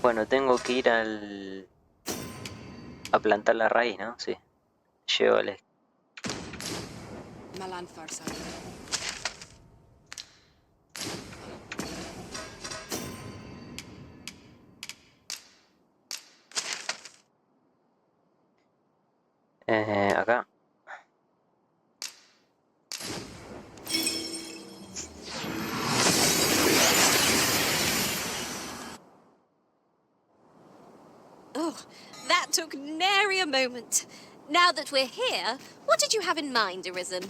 Bueno, tengo que ir a plantar la raíz, ¿no? Sí. Llevo el... acá. Oh, that took nary a moment. Now that we're here, what did you have in mind, Arisen?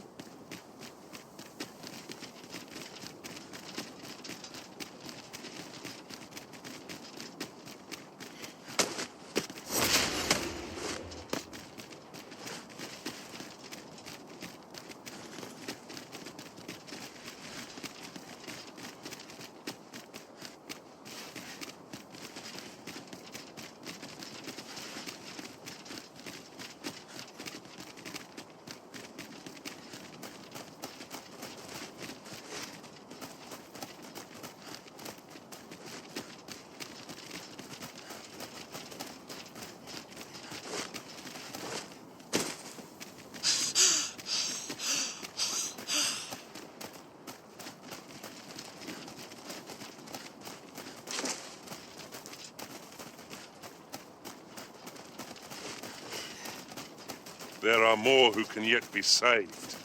There are more who can yet be saved.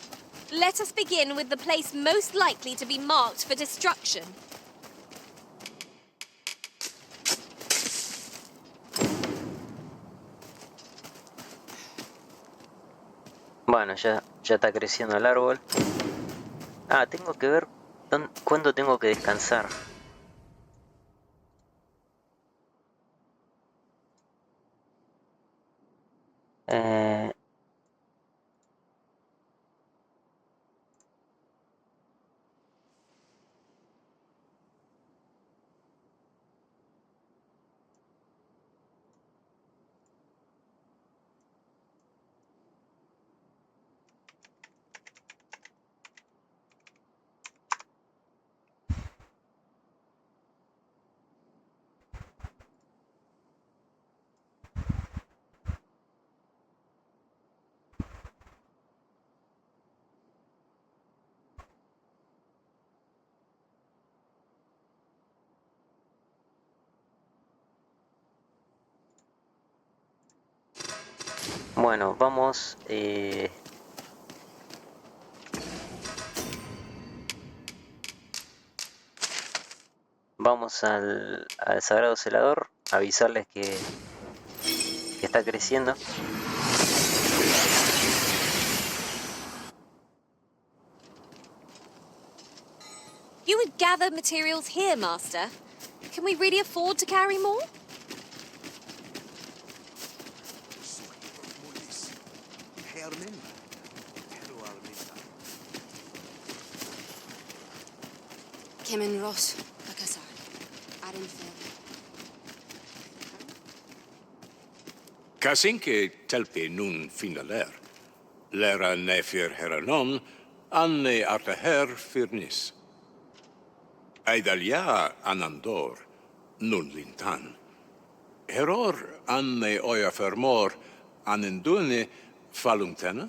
Let us begin with the place most likely to be marked for destruction. Bueno, ya está creciendo el árbol. Ah, tengo que ver cuándo tengo que descansar. Bueno, vamos... Vamos al sagrado celador, avisarles que está creciendo. You would gather materials here, Master. Can we really afford to carry more? Kemen Ross, Bakasar, Arin Kasinke telpe nun finaler. Lera nefir heranon, anne artaher firnis. Aidalia anandor, nun lintan. Heror anne oia fermor, anendune falumtena?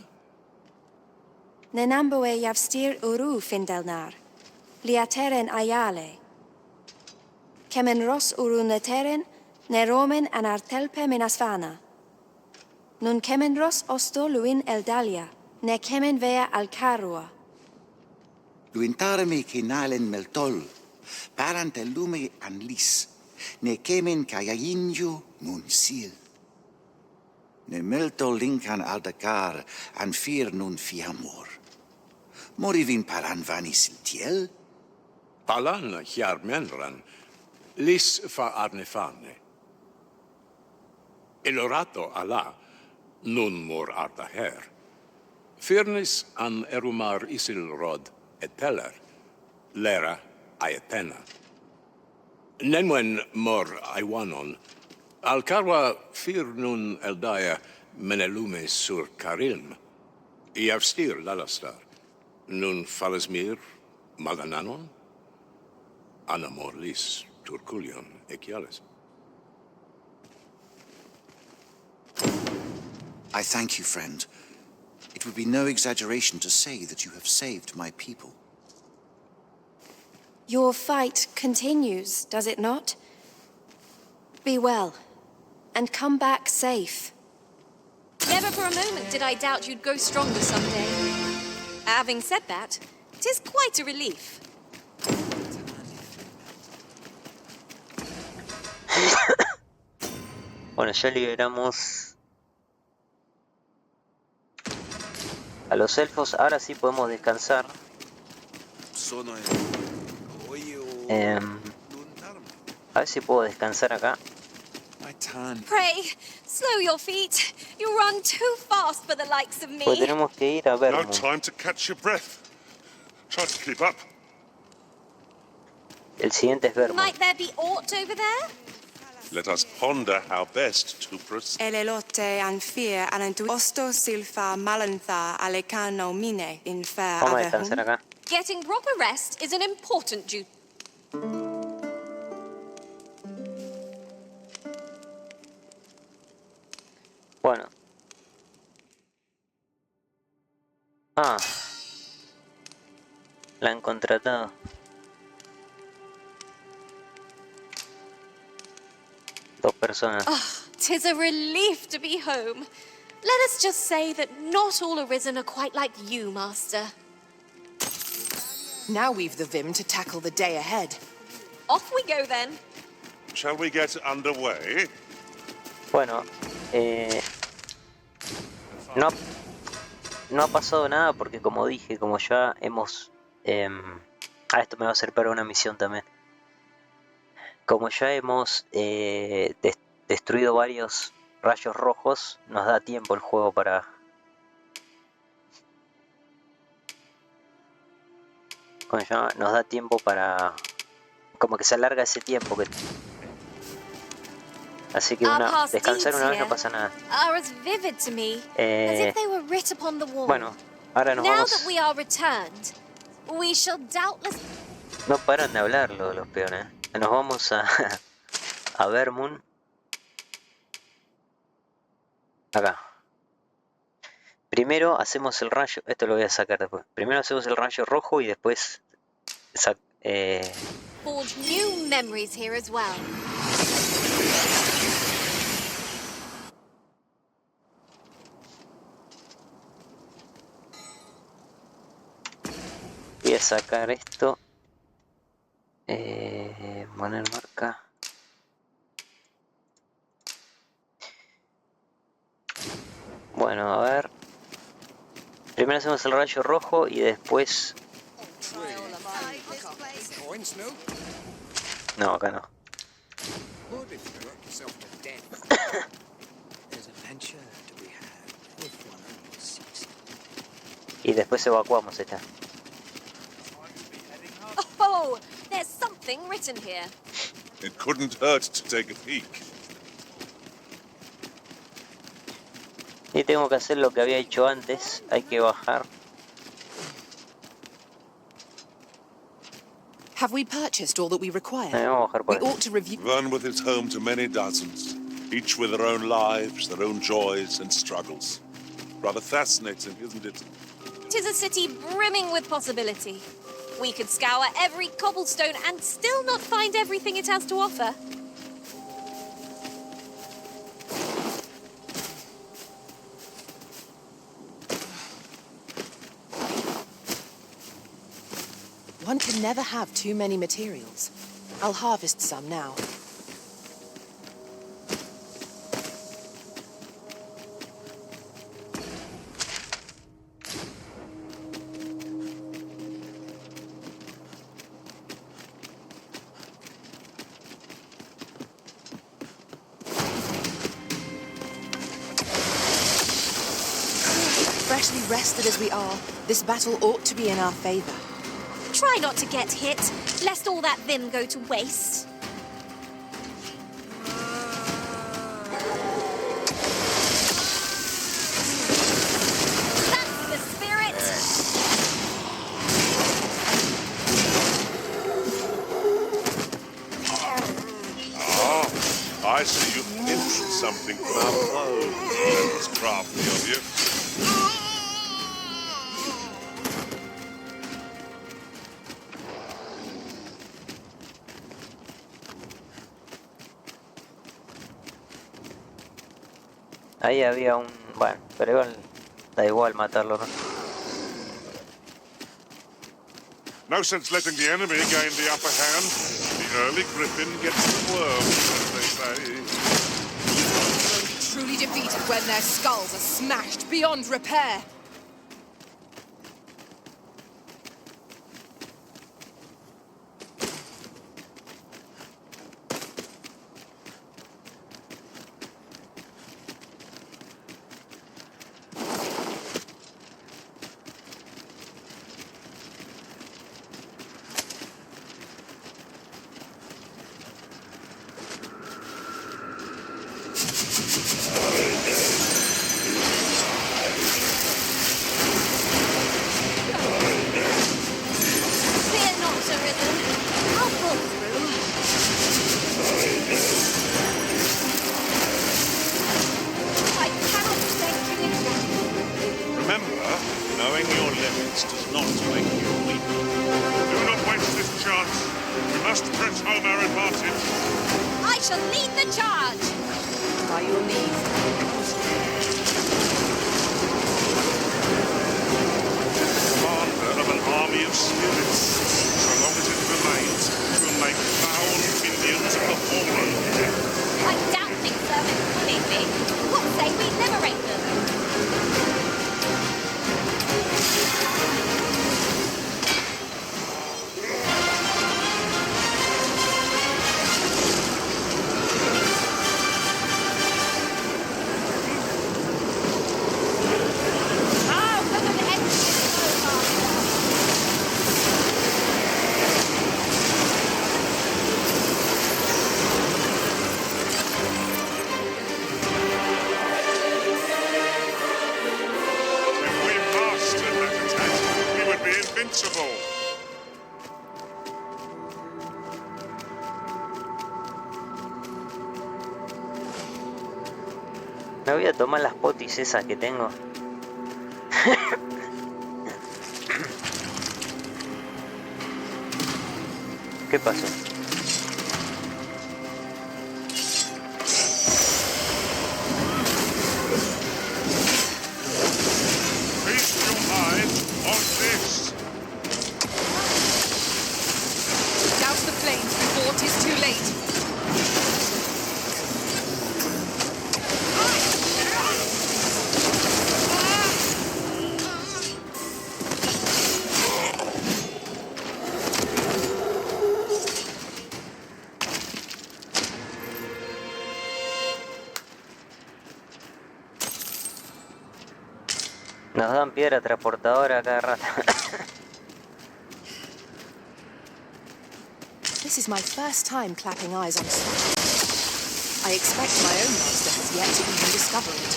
Nenamboe javstir uru findelnar. Liateren ayale. Kemen ros uru neteren, neromen anartelpe minasvana. Nun kemen ros osto luin eldalia, ne kemen vea alcarua. Luintarme kinalen meltol, parante lume anlis, ne kemen kayayinju nun sil. Ne meltol linkan aldakar, an fir nun fiamor. Morivin paran vanis tiel? Palan menran, lis fa arnefane. Elorato ala, nun mor artaher. Firnis an erumar isilrod et teller, lera aetena. Nenwen mor aiwanon, alcarwa fir nun eldaya menelume sur carilm. Iavstir lalastar, nun falesmir malananon? Anamorlis, Turkulion, Ekiales. I thank you, friend. It would be no exaggeration to say that you have saved my people. Your fight continues, does it not? Be well, and come back safe. Never for a moment did I doubt you'd go stronger someday. Having said that, it is quite a relief. Bueno, ya liberamos a los elfos. Ahora sí podemos descansar. A ver si puedo descansar acá. Pray, slow your feet. You run too fast for the likes of Pues me. tenemos que ir a No Vermont. time to catch your breath. Try to keep up. El siguiente es Vermont. Might there be aught over there? Let us ponder how best to proceed. Elelote an fear an tu osto silfa malantha alecano mine in fair Vamos a descansar acá. Getting proper rest is an important duty. Bueno. Ah. La han contratado. Dos personas. Tis a relief to be home. Let us just say that not all Arisen are quite like you, Master. Now we've the vim to tackle the day ahead. Off we go then. Shall we get underway? Bueno, no ha pasado nada porque como dije, como ya hemos... esto me va a servir para una misión también. Como ya hemos destruido varios rayos rojos, nos da tiempo el juego para... nos da tiempo para... Como que se alarga ese tiempo que... Así que descansar una vez no pasa nada. Are as vivid to me as if they were writ upon the wall. Bueno, ahora nos Now vamos... that we are returned, we shall doubtless... No paran de hablar los peones. Nos vamos a Vermont. Acá. Primero hacemos el rayo... Esto lo voy a sacar después. Primero hacemos el rayo rojo y después... Forge new memories here as well. Voy a sacar esto. Poner marca. Bueno, a ver. Primero hacemos el rayo rojo y después... No, acá no. Y después evacuamos esta. Oh, there's something written here. It couldn't hurt to take a peek. Y tengo que hacer lo que había hecho antes. Hay que bajar. Have we purchased all that we require? Vamos a bajar por We aquí. ought to review... Vernworth is home to many dozens, each with their own lives, their own joys and struggles. Rather fascinating, isn't it? 'Tis a city brimming with possibility. We could scour every cobblestone and still not find everything it has to offer. One can never have too many materials. I'll harvest some now. Freshly rested as we are, this battle ought to be in our favor. Try not to get hit, lest all that vim go to waste. That's the spirit! I see you've pinched something from our clothes. That's crafty of you. Ahí había un... Bueno, pero igual da igual matarlo, ¿no? No sense letting the enemy gain the upper hand. The early griffin gets the worm, as they say. Truly defeated when their skulls are smashed beyond repair. Knowing your limits does not make you weak. Do not waste this chance. We must press home our advantage. I shall lead the charge! By your leave. Commander of an army of spirits. So long as it remains, will make foul minions of the fallen. I doubt things servants will leave me. What say we liberate them? Invincible. Me voy a tomar las potis esas que tengo. ¿Qué pasó? Feast your mind on this. Douse the flames before 'tis too late. Nos dan piedra transportadora cada rato. This is my first time clapping eyes on such. I expect my own master has yet to even discover it.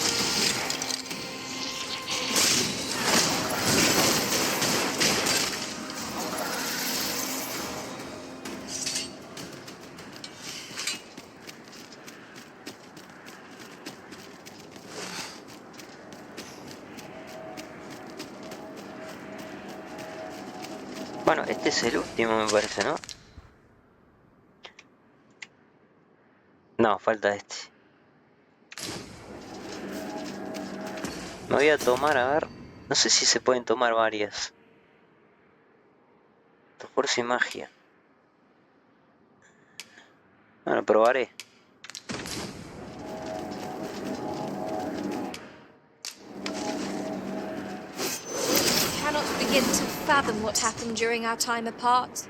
Bueno, este es el último me parece, ¿no? No, falta este. Me voy a tomar, a ver. No sé si se pueden tomar varias. Fuerza y magia. Bueno, probaré. I cannot begin to fathom what happened during our time apart.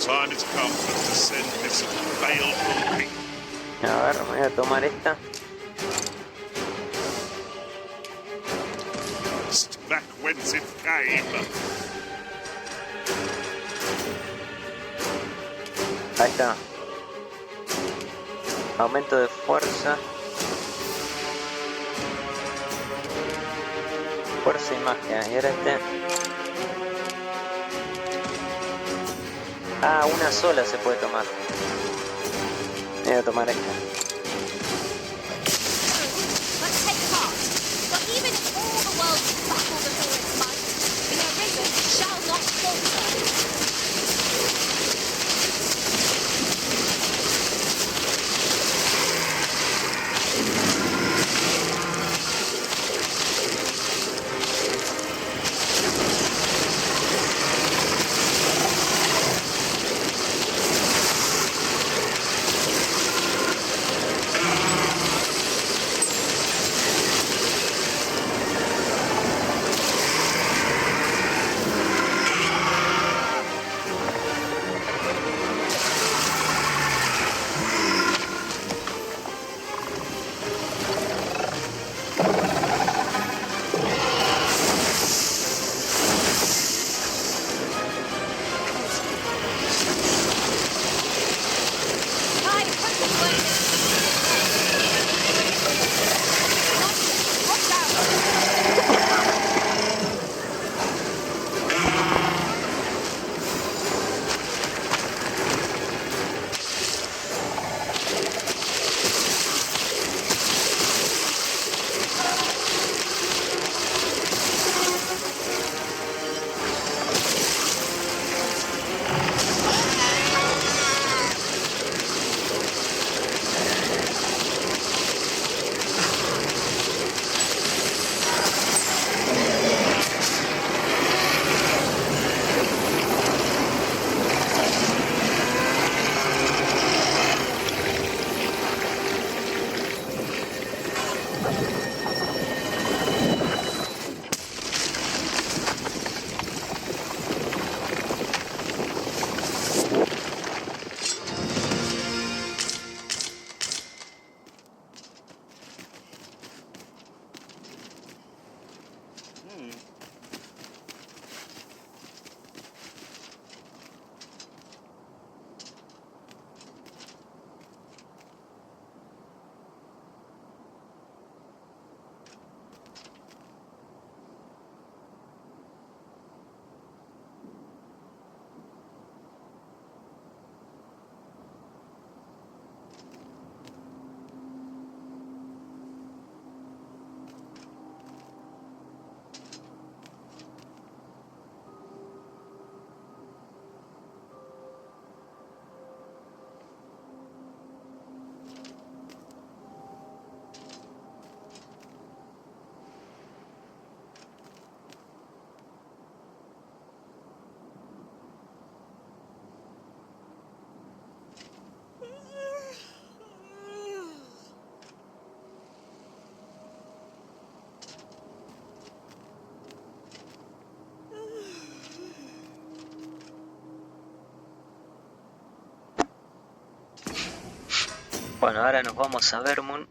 Time has come to send this baleful king. A ver, me voy a tomar esta. Back whence it came. Ahí está. Aumento de fuerza. Fuerza y magia. Y ahora este. Ah, una sola se puede tomar. Voy a tomar esta. Let's take heart. For even if all the world battle before its might, the arisen shall not falter. Bueno, ahora nos vamos a Vermund.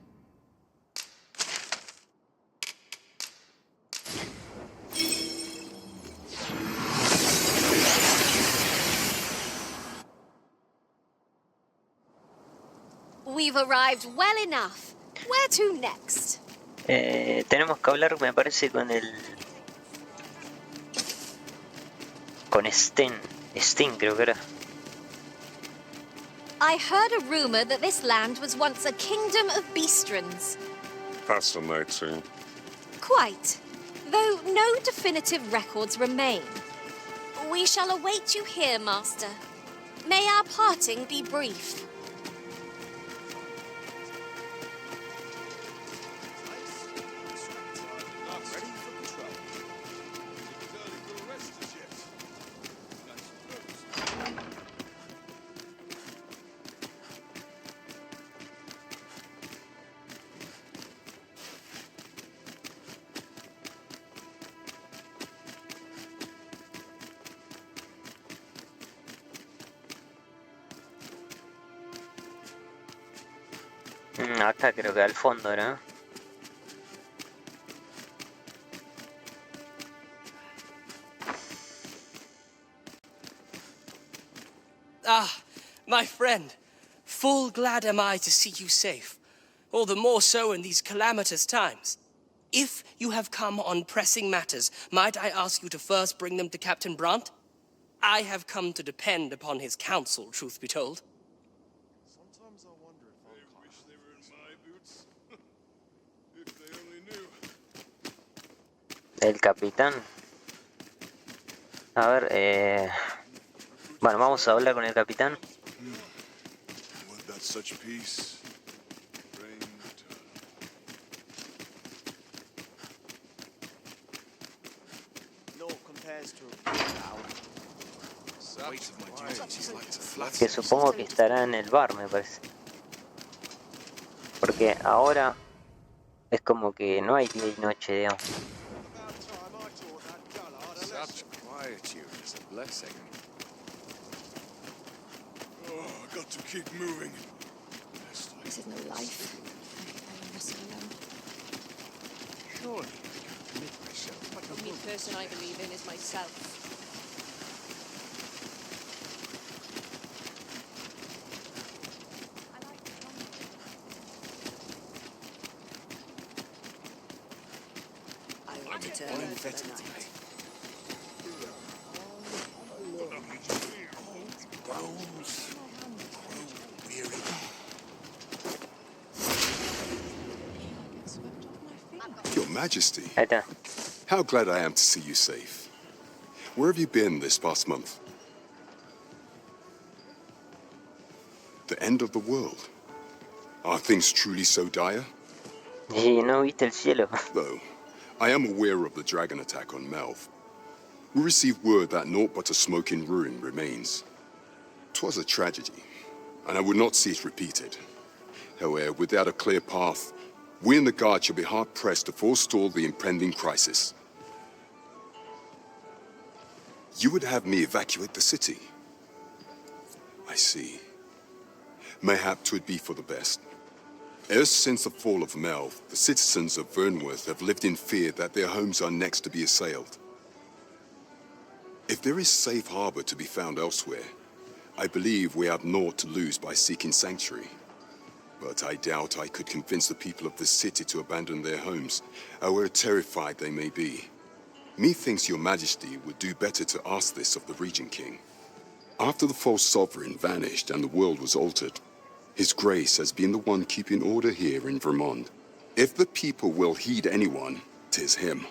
We've arrived well enough. Where to next? Tenemos que hablar, me parece, con Sten creo que era. I heard a rumor that this land was once a kingdom of beastrons. Fascinating. Quite. Though no definitive records remain. We shall await you here, Master. May our parting be brief. Acá creo que al fondo, ¿no? My friend, full glad am I to see you safe, all the more so in these calamitous times. If you have come on pressing matters, might I ask you to first bring them to Captain Brant? I have come to depend upon his counsel, truth be told. Sometimes I wonder if they wish they were in my boots. If they only knew. El capitán. A ver, bueno, vamos a hablar con el capitán. Would that such peace reign eternal. No compares to a now. Que supongo que estará en el bar, me parece. Porque ahora es como que no hay día y noche, digamos. Such quietude is a blessing. Oh, I got to keep moving. This is no life. Surely I can commit myself like The a only monk. person I believe in is myself. I will return for the night. Your Majesty, Ahí está. how glad I am to see you safe. Where have you been this past month? The end of the world. Are things truly so dire? Y no viste el cielo. Though, I am aware of the dragon attack on Melv. We received word that naught but a smoking ruin remains. 'Twas a tragedy, and I would not see it repeated. However, without a clear path, we in the Guard shall be hard-pressed to forestall the impending crisis. You would have me evacuate the city? I see. Mayhap 'twould be for the best. Ever since the fall of Melv, the citizens of Vernworth have lived in fear that their homes are next to be assailed. If there is safe harbor to be found elsewhere, I believe we have naught to lose by seeking sanctuary. But I doubt I could convince the people of this city to abandon their homes, however terrified they may be. Methinks your Majesty would do better to ask this of the Regent King. After the false sovereign vanished and the world was altered, His Grace has been the one keeping order here in Vermont. If the people will heed anyone, 'tis him.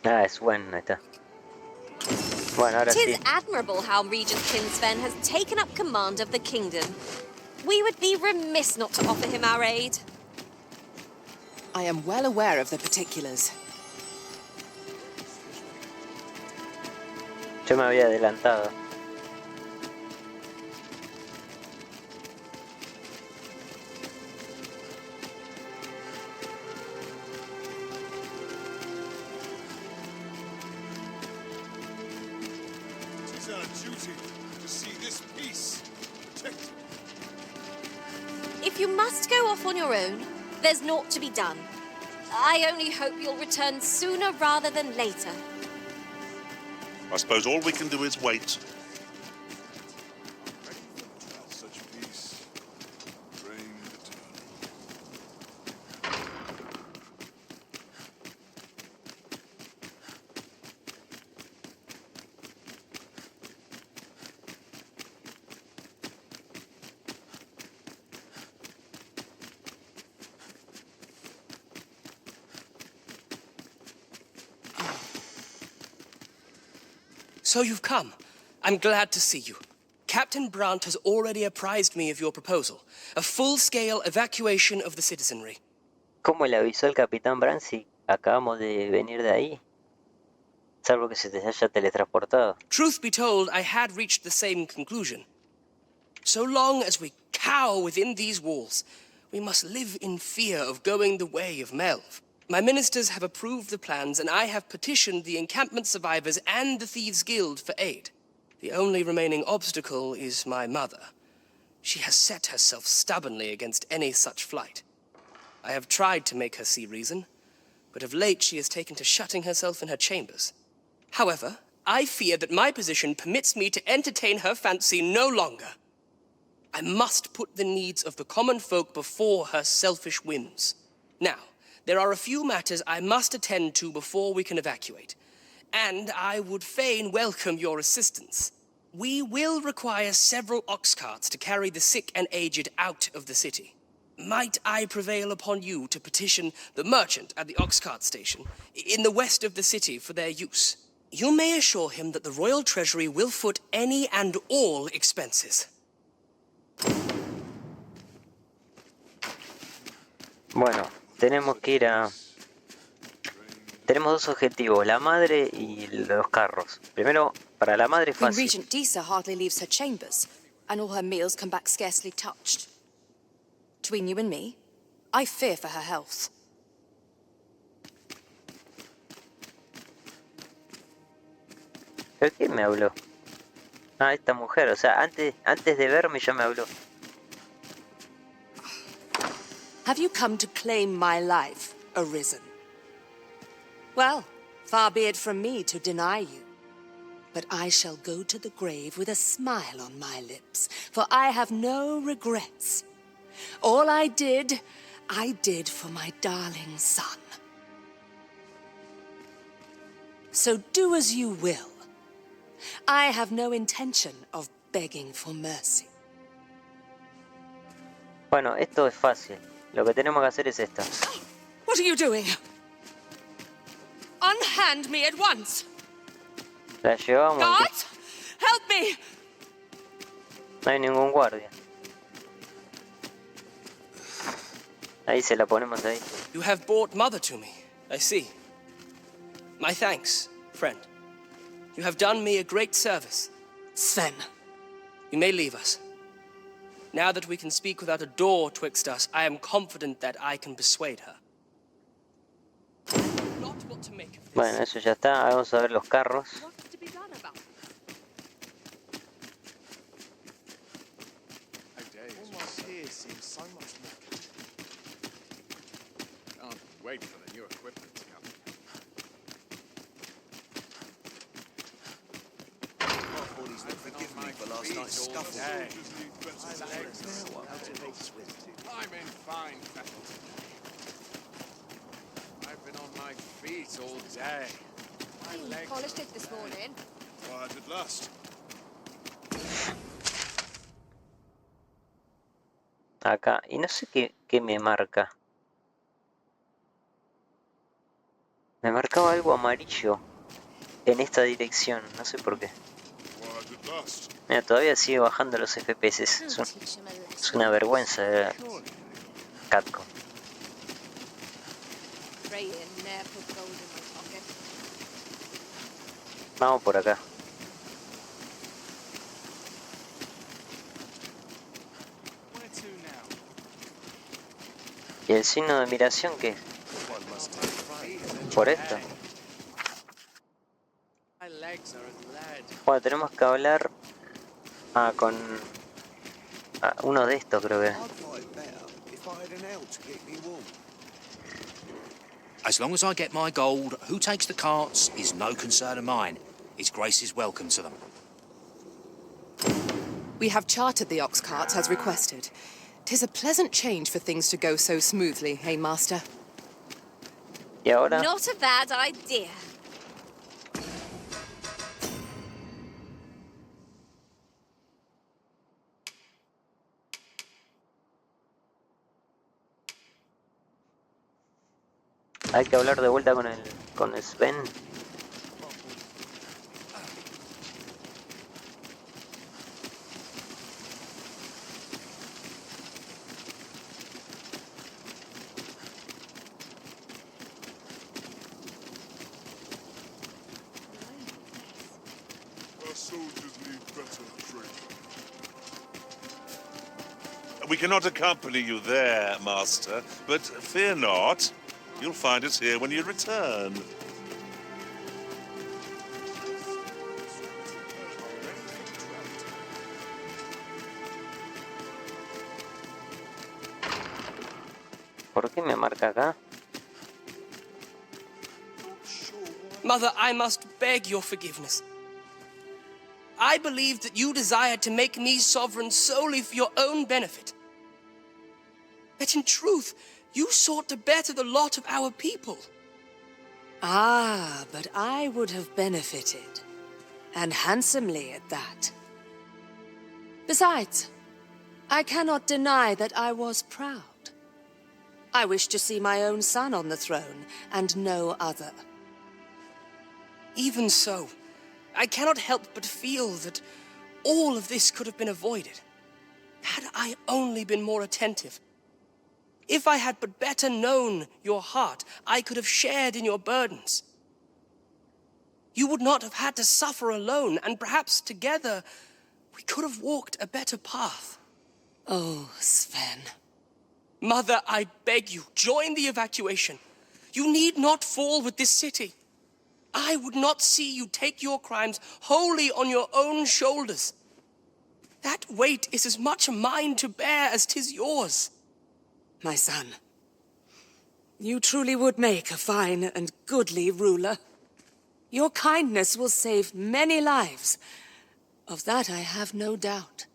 Ah, es bueno, ahí está. Bueno, ahora sí. Tis admirable how Regent Kinsven has taken up command of the kingdom. We would be remiss not to offer him our aid. I am well aware of the particulars. Yo me había adelantado. It is our duty to see this peace protected. If you must go off on your own, there's naught to be done. I only hope you'll return sooner rather than later. I suppose all we can do is wait. Such peace reign eternal. So you've come. I'm glad to see you. Captain Brant has already apprised me of your proposal. A full-scale evacuation of the citizenry. ¿Cómo le avisó el capitán Bran si acabamos de venir de ahí? Salvo que se te haya teletransportado. Truth be told, I had reached the same conclusion. So long as we cower within these walls, we must live in fear of going the way of Melv. My ministers have approved the plans, and I have petitioned the encampment survivors and the Thieves' Guild for aid. The only remaining obstacle is my mother. She has set herself stubbornly against any such flight. I have tried to make her see reason, but of late she has taken to shutting herself in her chambers. However, I fear that my position permits me to entertain her fancy no longer. I must put the needs of the common folk before her selfish whims. Now, there are a few matters I must attend to before we can evacuate, and I would fain welcome your assistance. We will require several ox carts to carry the sick and aged out of the city. Might I prevail upon you to petition the merchant at the ox cart station in the west of the city for their use? You may assure him that the royal treasury will foot any and all expenses. Bueno, tenemos que ir a... Tenemos dos objetivos, la madre y los carros. Primero, para la madre Queen fácil. Regent Disa hardly leaves her chambers, and all her meals come back scarcely touched. Between you and me, I fear for her health. ¿Pero quién me habló? Ah, esta mujer, o sea, antes de verme ya me habló. Have you come to claim my life, Arisen? Well, far be it from me to deny you. But I shall go to the grave with a smile on my lips, for I have no regrets. All I did for my darling son. So do as you will. I have no intention of begging for mercy. Bueno, esto es fácil. Lo que tenemos que hacer es esto. What are you doing? Unhand me at once. La llevamos. Guards, help me. No hay ningún guardia. Ahí se la ponemos ahí. You have brought Mother to me, I see. My thanks, friend. You have done me a great service. Sven. You may leave us. Now that we can speak without a door twixt us, I am confident that I can persuade her. Not what to make of this. Bueno, eso ya está. Vamos a ver los carros. What's to be done about it? Almost here seems so much more. Can't wait for the new equipment to come. Forgive me for last night's scuffle. I'm in fine faculty. I've been on my feet all day. My legs Polished it this morning. tired at last. Acá. Y no sé qué me marca. Me marcaba algo amarillo en esta dirección. No sé por qué. Tired at last. Mira, todavía sigue bajando los FPS. Es una vergüenza, Capcom. Vamos por acá. ¿Y el signo de admiración qué? ¿Por esto? Bueno, tenemos que hablar con uno de estos, creo que. As long as I get my gold, who takes the carts is no concern of mine. His Grace is welcome to them. We have chartered the ox carts as requested. 'Tis a pleasant change for things to go so smoothly, eh, Master? Y ahora... Not a bad idea. Hay que hablar de vuelta con el Sven. Our soldiers need better training. We cannot accompany you there, Master, but fear not. You'll find us here when you return. ¿Por qué me marca acá? Mother, I must beg your forgiveness. I believed that you desired to make me sovereign solely for your own benefit. But in truth, you sought to better the lot of our people. Ah, but I would have benefited. And handsomely at that. Besides, I cannot deny that I was proud. I wished to see my own son on the throne, and no other. Even so, I cannot help but feel that all of this could have been avoided, had I only been more attentive. If I had but better known your heart, I could have shared in your burdens. You would not have had to suffer alone, and perhaps together we could have walked a better path. Oh, Sven. Mother, I beg you, join the evacuation. You need not fall with this city. I would not see you take your crimes wholly on your own shoulders. That weight is as much mine to bear as 'tis yours. My son, you truly would make a fine and goodly ruler. Your kindness will save many lives. Of that I have no doubt.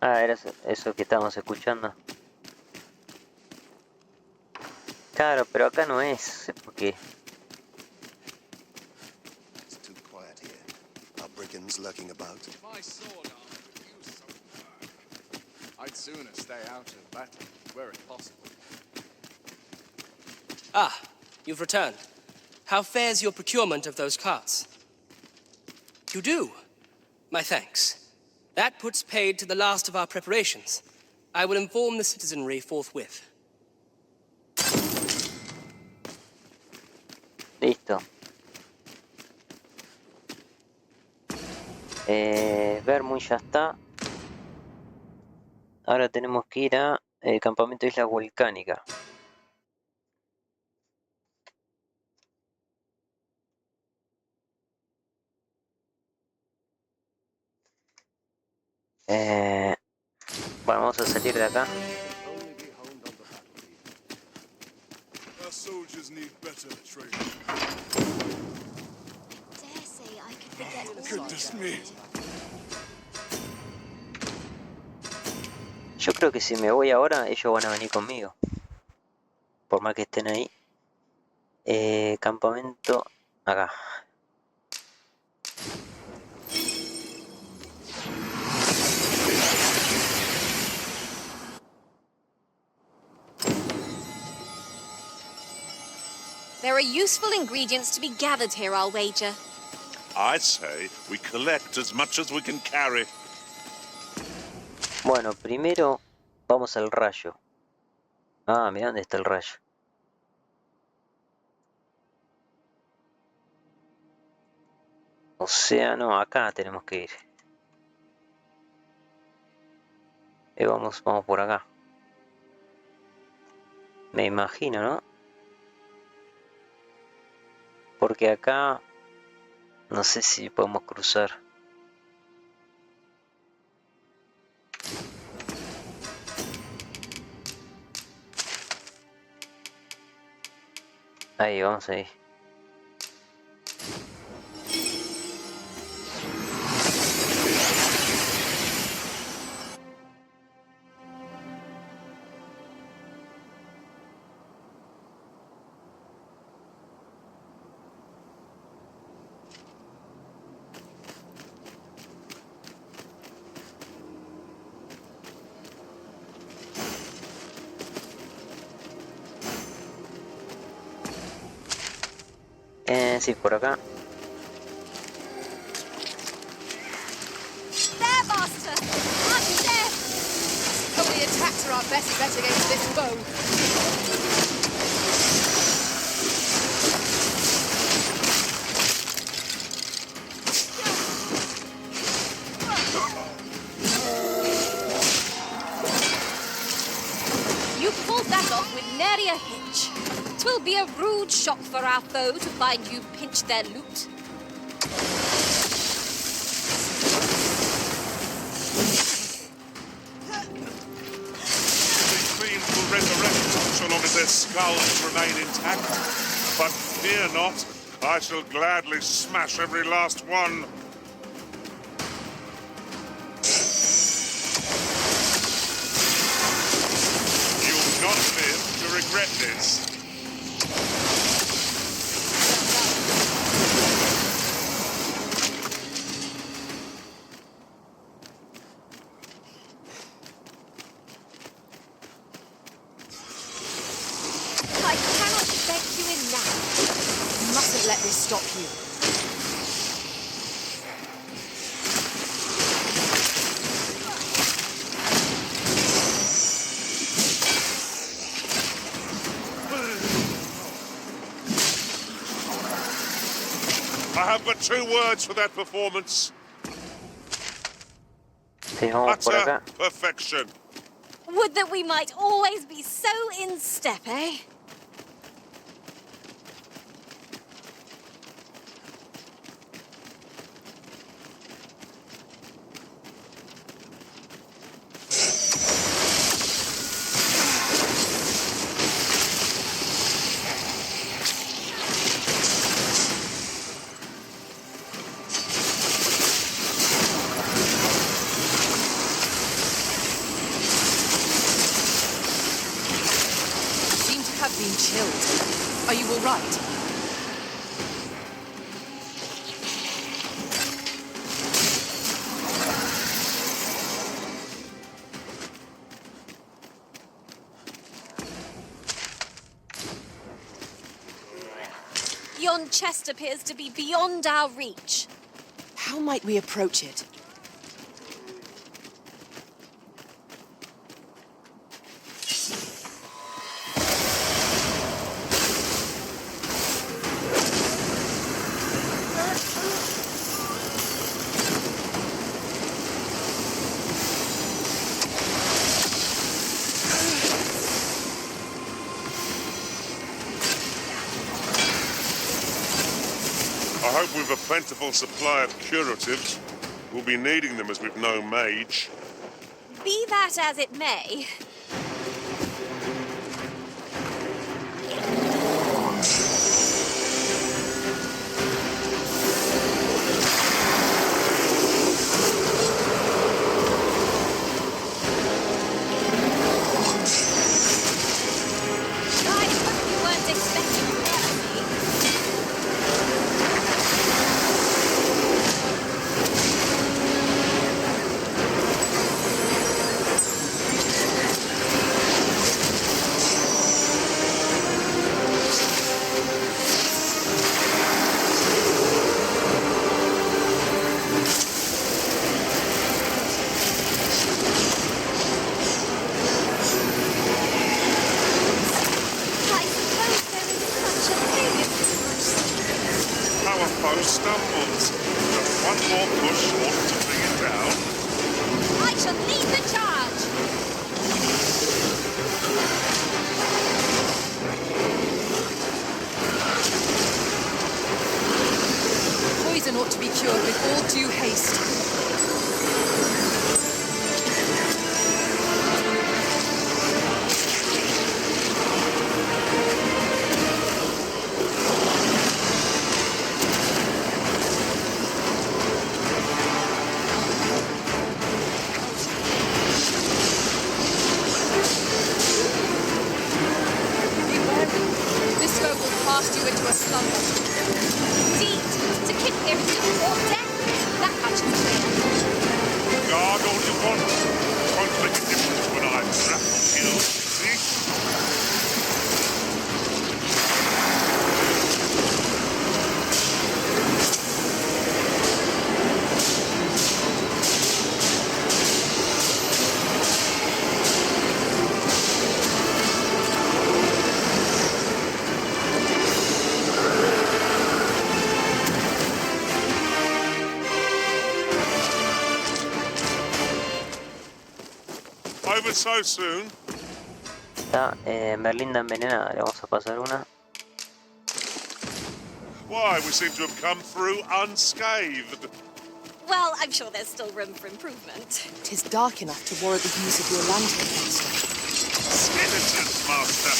Ah, era eso que estábamos escuchando. Claro, pero acá no es, porque... It's too quiet here. Are brigands lurking about? My sword arm could use some work. I'd sooner stay out of battle, were it possible. Ah, you've returned. How fares your procurement of those carts? You do? My thanks. That puts paid to the last of our preparations. I will inform the citizenry forthwith. Listo. Vermont ya está. Ahora tenemos que ir a campamento Isla Volcánica. Bueno, vamos a salir de acá. Our soldiers need better training. Dare say I could forget all Goodness me. Yo creo que si me voy ahora, ellos van a venir conmigo. Por más que estén ahí. Campamento acá. There are useful ingredients to be gathered here, I'll wager. I say we collect as much as we can carry. Bueno, primero vamos al rayo. Ah, mira dónde está el rayo. Océano, acá tenemos que ir. Vamos por acá. Me imagino, ¿no? Porque acá no sé si podemos cruzar. Ahí, vamos ahí. Sí, por acá. There, master! I'm dead! Only attacks are our best bet against this foe. You pulled that off with nary a hitch. 'Twill be a rude shock for our foe to find you pinched their loot. The fiends will resurrect so long as their skulls remain intact. But fear not, I shall gladly smash every last one. You'll not live to regret this. I cannot beg you enough. You mustn't let this stop you. I have but 2 words for that performance. Sí, vamos por Utter acá. perfection. Would that we might always be so in step, eh? Seem to have been chilled. Are you all right? Yon chest appears to be beyond our reach. How might we approach it? I hope we've a plentiful supply of curatives. We'll be needing them as we've no mage. Be that as it may, I hope you weren't expecting mercy. I suppose there is such a thing as Our foe stumbles. Just one more push ought to bring it down. I shall lead the charge! Poison ought to be cured with all due haste. Be wary. This foe will cast you into a slumber. Indeed, to kick irritant or death, that much is clear. Guard all you want. Won't make a difference when I grapple kill. See? Over so soon. Está Merlinda envenenada. Le vamos a pasar una. Why, we seem to have come through unscathed. Well, I'm sure there's still room for improvement. 'Tis dark enough to warrant the use of your lantern, Master. Skeletons, Master.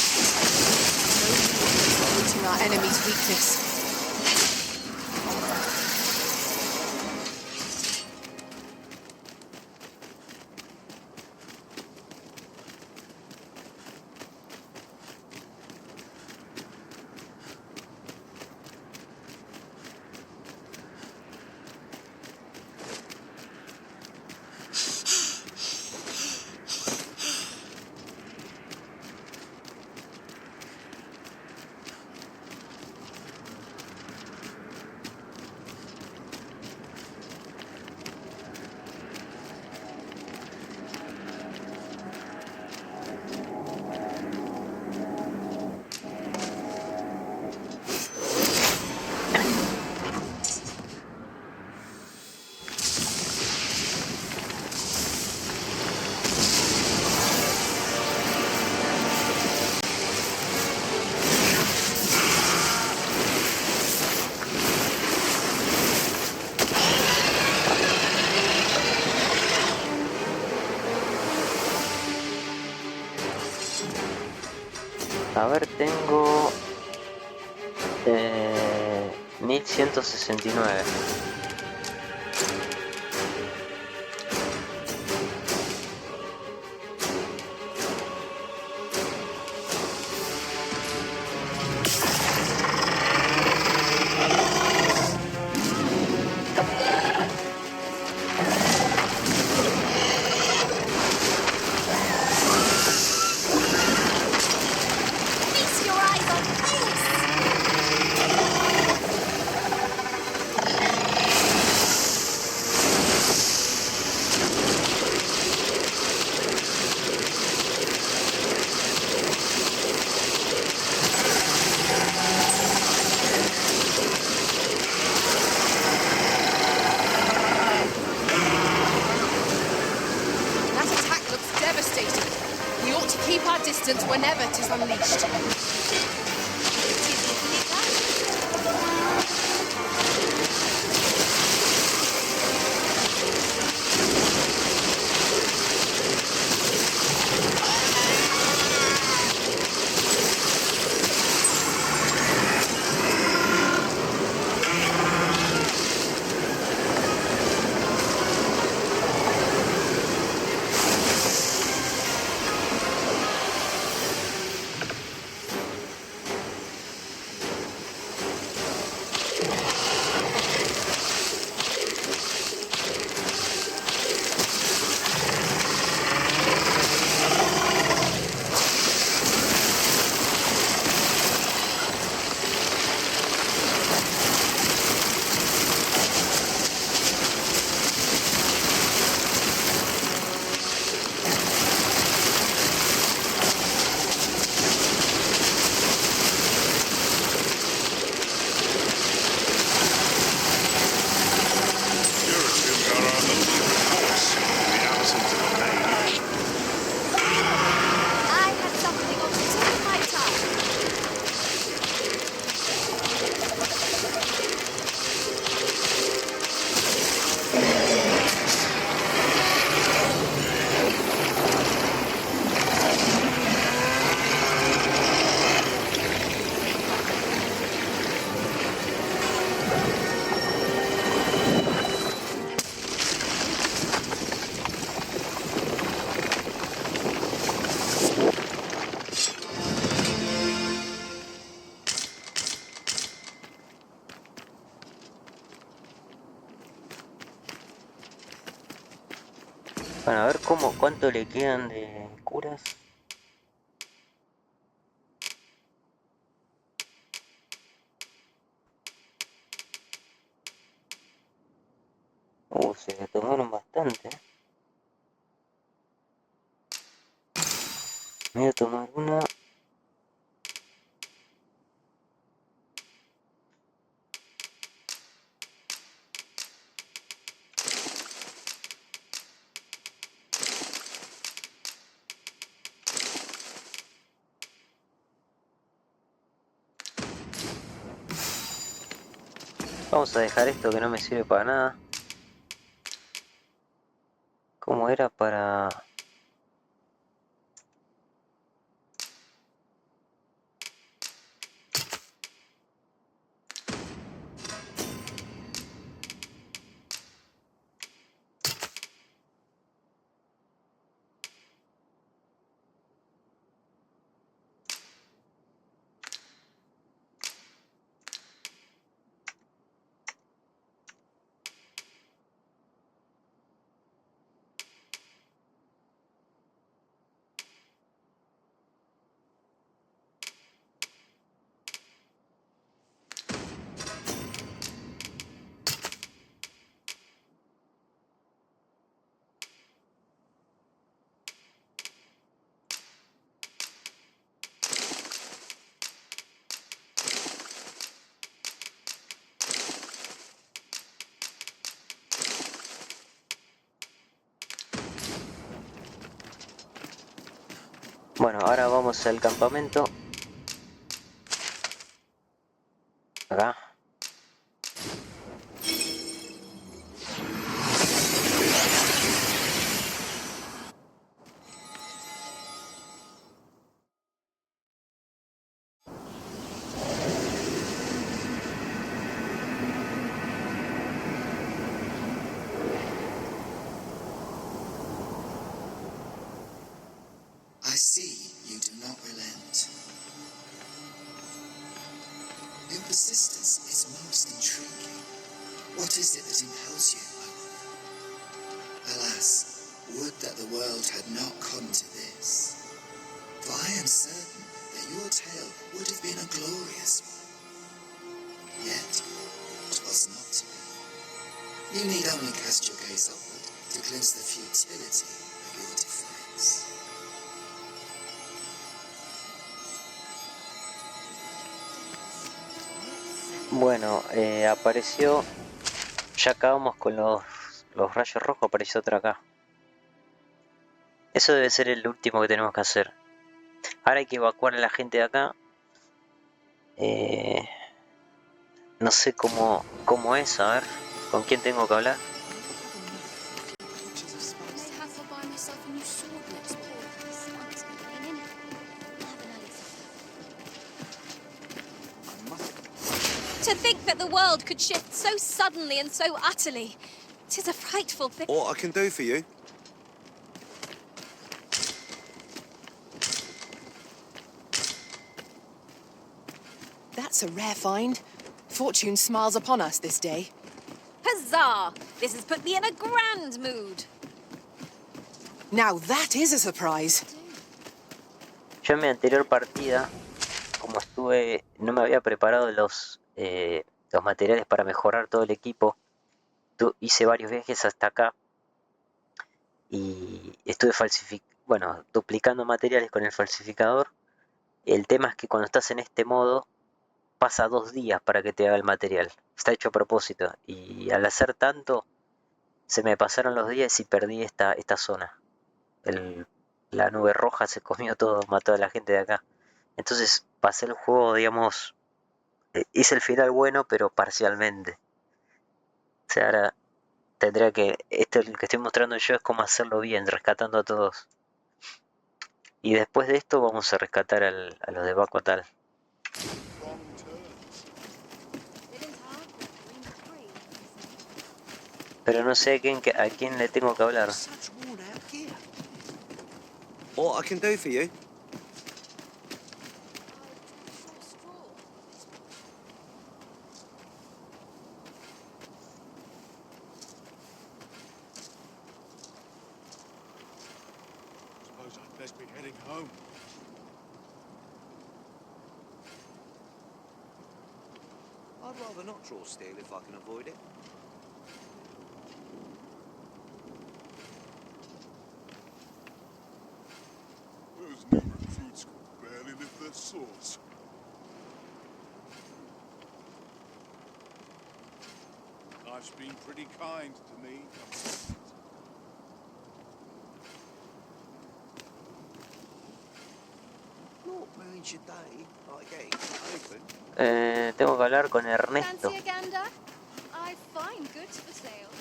Exploiting our enemy's weakness. A ver, tengo 1169. Feast your eyes on this! That attack looks devastating. We ought to keep our distance whenever 'tis unleashed. I had something on the tip of my tongue. Bueno, a ver cuánto le quedan de curas. Se le tomaron bastante. Me voy a tomar una. Vamos a dejar esto que no me sirve para nada. ¿Cómo era para...? Bueno, ahora vamos al campamento. Acá. Your persistence is most intriguing. What is it that impels you, I wonder? Alas, would that the world had not come to this. For I am certain that your tale would have been a glorious one. Yet, it was not to be. You need only cast your gaze upward to glimpse the futility of your defiance. Bueno, apareció. Ya acabamos con los rayos rojos, apareció otra acá. Eso debe ser el último que tenemos que hacer. Ahora hay que evacuar a la gente de acá. No sé cómo es, a ver, ¿con quién tengo que hablar? To think that the world could shift so suddenly and so utterly. 'Tis a frightful thing. What I can do for you? That's a rare find. Fortune smiles upon us this day. Huzzah! This has put me in a grand mood. Now that is a surprise. Yo en mi anterior partida, como estuve, no me había preparado los materiales para mejorar todo el equipo. Hice varios viajes hasta acá y estuve duplicando materiales con el falsificador. El tema es que cuando estás en este modo pasa 2 días para que te haga el material. Está hecho a propósito y al hacer tanto se me pasaron los días y perdí esta zona. La nube roja se comió todo, mató a la gente de acá. Entonces pasé el juego, digamos, hice el final bueno, pero parcialmente. O sea, ahora tendría que, el que estoy mostrando yo es cómo hacerlo bien, rescatando a todos. Y después de esto vamos a rescatar a los de Baco tal. Pero no sé a quién le tengo que hablar. What I can do for you? Suppose I'd best be heading home. I'd rather not draw steel if I can avoid it. Those new recruits could barely lift their swords. Life's been pretty kind to me. What means your day? Like getting open? Tengo que hablar con Ernesto. Fancy a gander? I find goods for sale.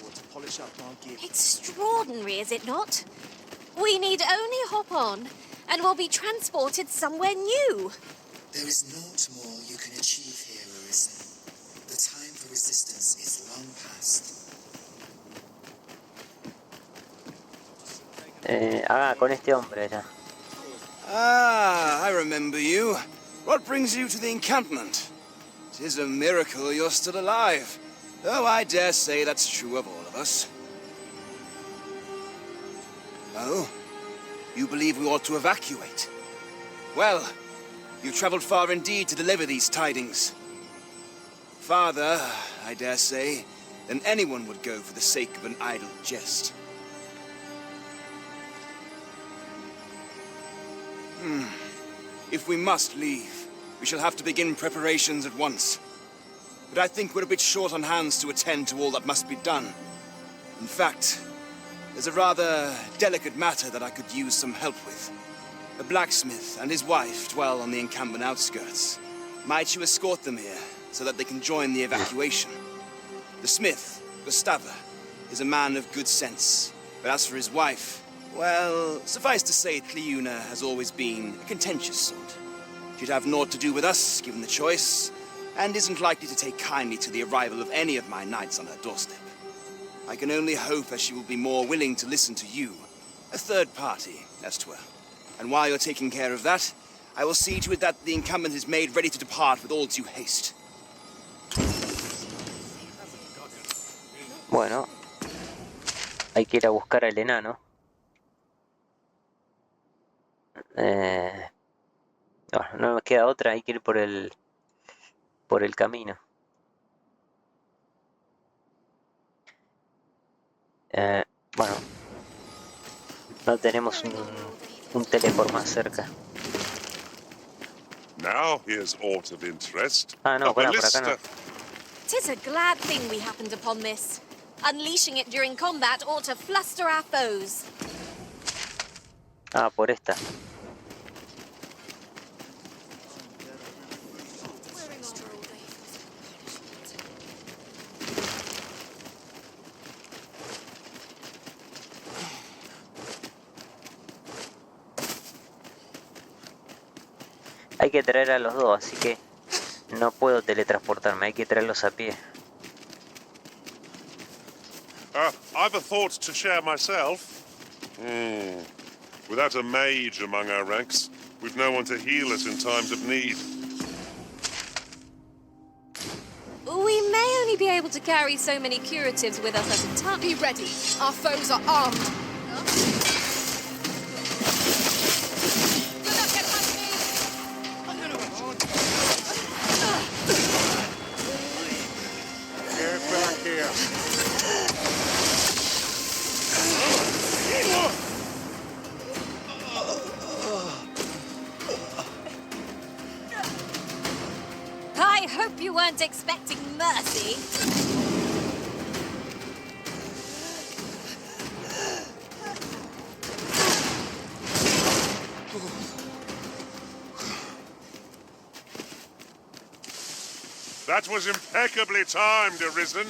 Or to polish up my gift. Extraordinary, is it not? We need only hop on, and we'll be transported somewhere new. There is naught more you can achieve here, Arisen. The time for resistance is long past. Con este hombre ya. Ah, I remember you. What brings you to the encampment? 'Tis a miracle you're still alive. Though I dare say that's true of all of us. Oh? You believe we ought to evacuate? Well, you've traveled far indeed to deliver these tidings. Farther, I dare say, than anyone would go for the sake of an idle jest. If we must leave, we shall have to begin preparations at once. But I think we're a bit short on hands to attend to all that must be done. In fact, there's a rather delicate matter that I could use some help with. A blacksmith and his wife dwell on the encampment outskirts. Might you escort them here, so that they can join the evacuation? The smith, Gustava, is a man of good sense, but as for his wife, well, suffice to say, Cleuna has always been a contentious sort. She'd have naught to do with us, given the choice, and isn't likely to take kindly to the arrival of any of my knights on her doorstep. I can only hope that she will be more willing to listen to you, a third party, as 'twere. And while you're taking care of that, I will see to it that the incumbent is made ready to depart with all due haste. Bueno, hay que ir a buscar al enano. No nos queda otra, hay que ir por el camino. Bueno, no tenemos un teleport más cerca. Now here's aught of interest. Ah, no, A pará, por acá no. ballista. 'Tis a glad thing we happened upon this. Unleashing it during combat ought to fluster our foes. Ah, por esta. Hay que traer a los dos, así que no puedo teletransportarme, hay que traerlos a pie. I've a thought to share myself. Without a mage among our ranks, we've no one to heal us in times of need. We may only be able to carry so many curatives with us at a time. Be ready. Our foes are armed. Get back here. I hope you weren't expecting mercy. That was impeccably timed, Arisen.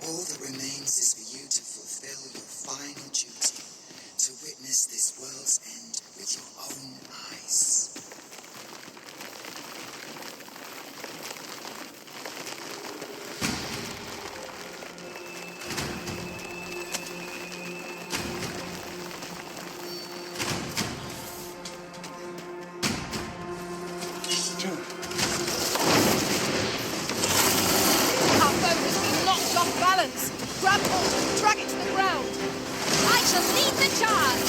All that remains is for you to fulfill your final duty, to witness this world's end with your own eyes. Our foe has been knocked off balance. Grab hold, drag it to the ground. I shall lead the charge.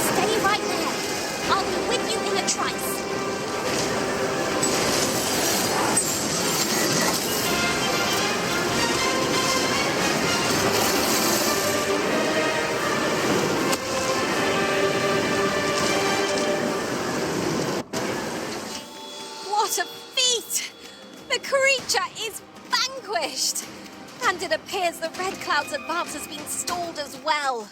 Stay right there. I'll be with you in a trice. What a feat! The creature is vanquished! And it appears the Red Cloud's advance has been stalled as well.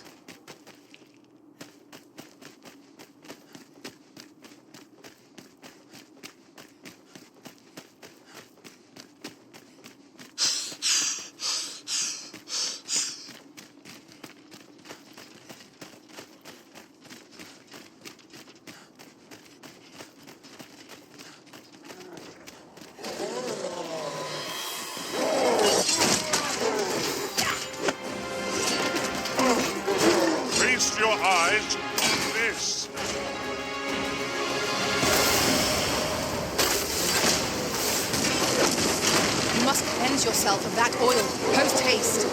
Feast your eyes on this. You must cleanse yourself of that oil. Post haste.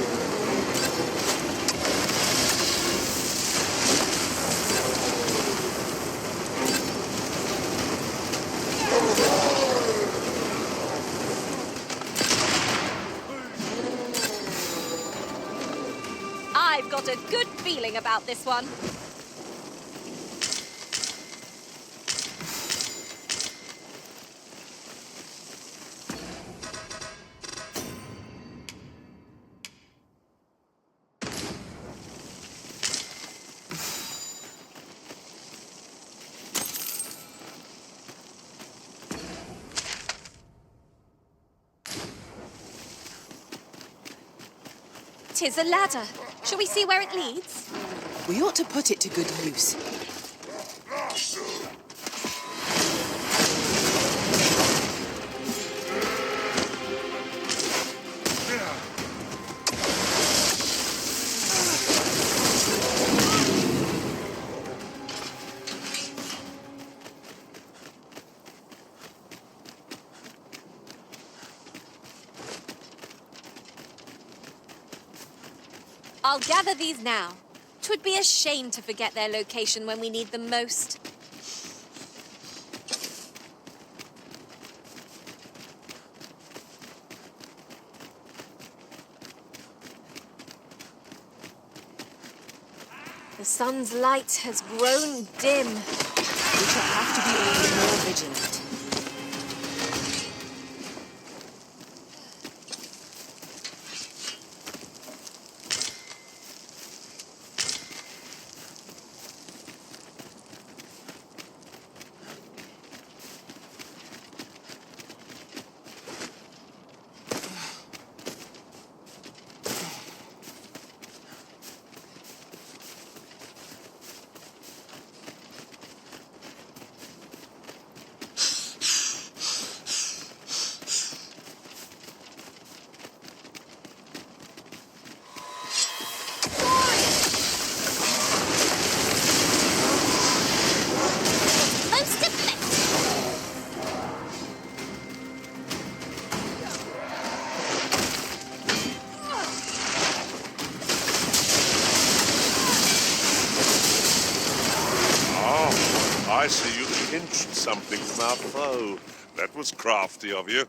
I've got a good feeling about this one. It is a ladder. Shall we see where it leads? We ought to put it to good use. I'll gather these now. 'Twould be a shame to forget their location when we need them most. The sun's light has grown dim. We shall have to be all the more vigilant. I see you pinched something from our foe. That was crafty of you.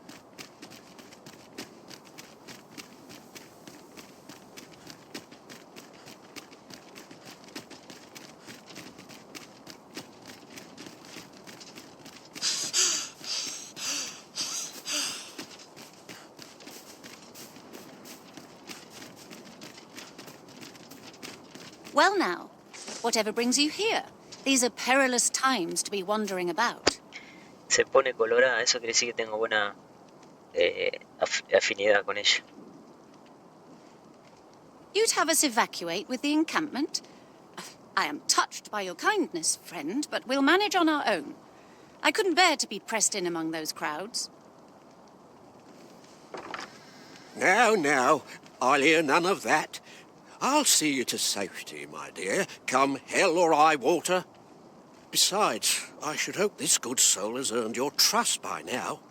Well now, whatever brings you here? These are perilous times to be wandering about. Se pone colorada, eso quiere decir que tengo buena afinidad con ella. You'd have us evacuate with the encampment? I am touched by your kindness, friend, but we'll manage on our own. I couldn't bear to be pressed in among those crowds. Now, I'll hear none of that. I'll see you to safety, my dear, come hell or high water. Besides, I should hope this good soul has earned your trust by now.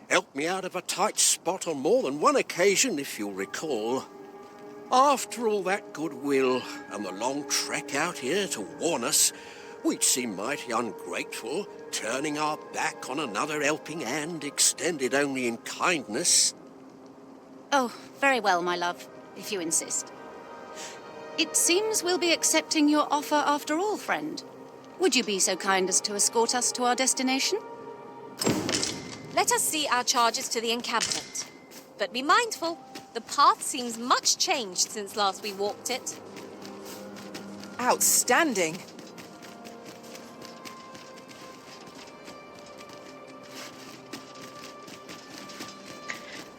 Helped me out of a tight spot on more than one occasion, if you'll recall. After all that goodwill and the long trek out here to warn us, we'd seem mighty ungrateful, turning our back on another helping hand extended only in kindness. Oh, very well, my love, if you insist. It seems we'll be accepting your offer after all, friend. Would you be so kind as to escort us to our destination? Let us see our charges to the encampment. But be mindful, the path seems much changed since last we walked it. Outstanding.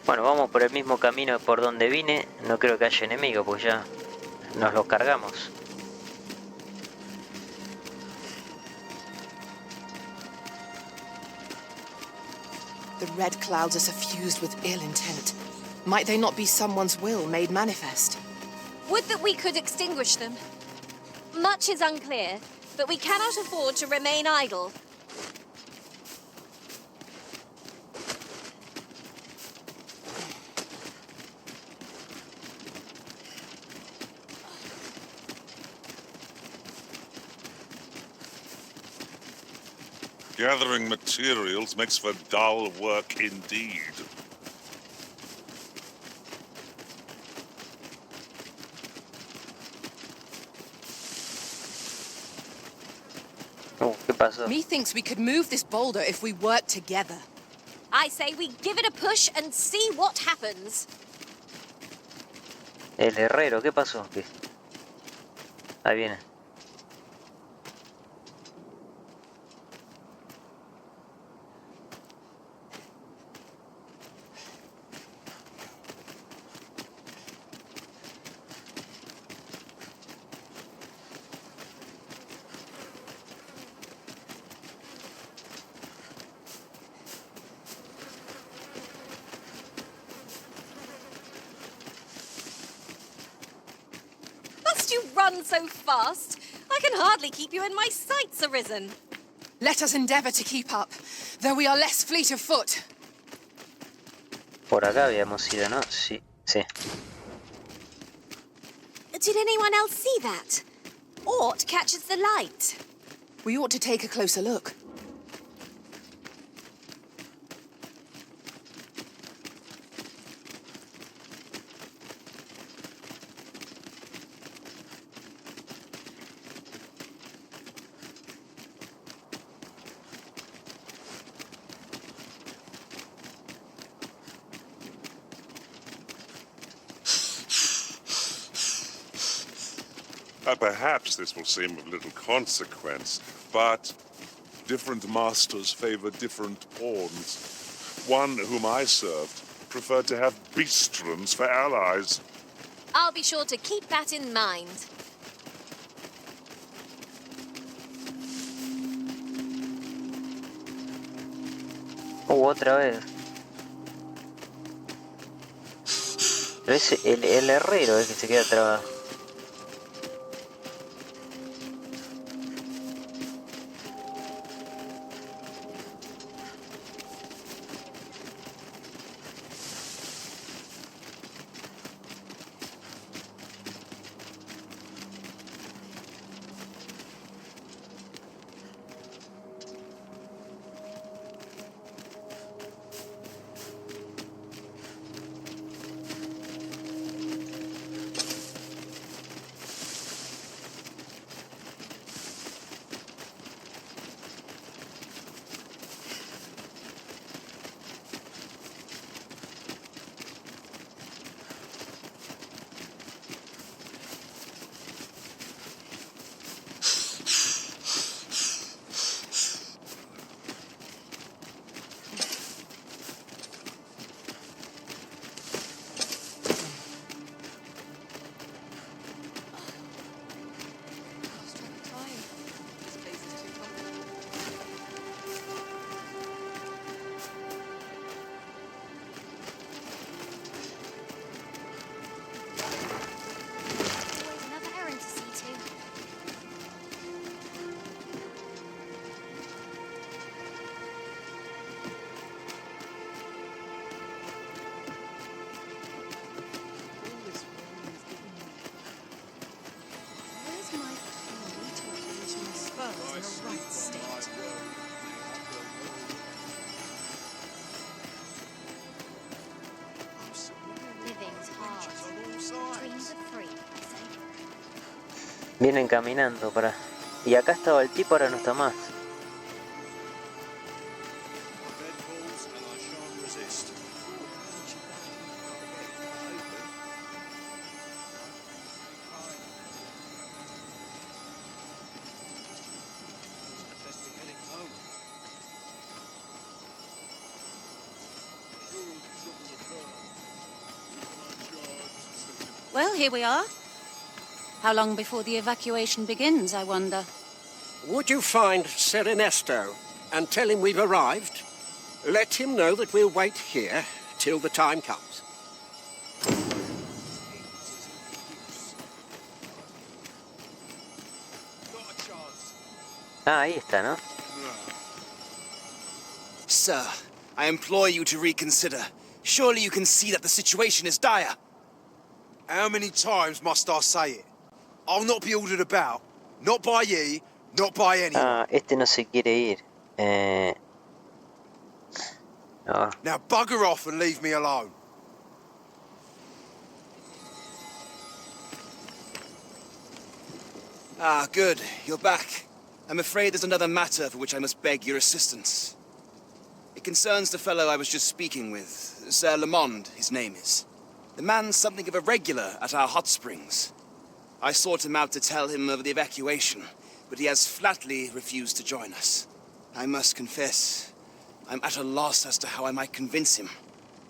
Bueno, vamos por el mismo camino por donde vine. No creo que haya enemigo, pues ya nos los cargamos. The red clouds are suffused with ill intent. Might they not be someone's will made manifest? Would that we could extinguish them. Much is unclear, but we cannot afford to remain idle. Gathering materials makes for dull work indeed. Oh, ¿qué pasó? Methinks we could move this boulder if we work together. I say we give it a push and see what happens. El herrero, ¿qué pasó? ¿Qué? Ahí viene. run so fast. I can hardly keep you in my sights, Arisen. Let us endeavor to keep up, though we are less fleet of foot. Por acá habíamos ido, ¿no? Sí, sí. Did anyone else see that? Ort catches the light. We ought to take a closer look. Perhaps this will seem of little consequence, but different masters favor different pawns. One whom I served preferred to have beastrons for allies. I'll be sure to keep that in mind. Otra vez. Pero es el herrero es que se queda trabado. Vienen caminando para... Y acá estaba el tipo, ahora no está más. Well, here we are. How long before the evacuation begins, I wonder? Would you find Ser Ernesto and tell him we've arrived? Let him know that we'll wait here till the time comes. Ah, ahí está, ¿no? Sir, I implore you to reconsider. Surely you can see that the situation is dire. How many times must I say it? I'll not be ordered about. Not by ye, not by anyone. Ah, este no se quiere ir. No. Now bugger off and leave me alone. Ah, good. You're back. I'm afraid there's another matter for which I must beg your assistance. It concerns the fellow I was just speaking with. Sir Lamond, his name is. The man's something of a regular at our hot springs. I sought him out to tell him of the evacuation, but he has flatly refused to join us. I must confess, I'm at a loss as to how I might convince him.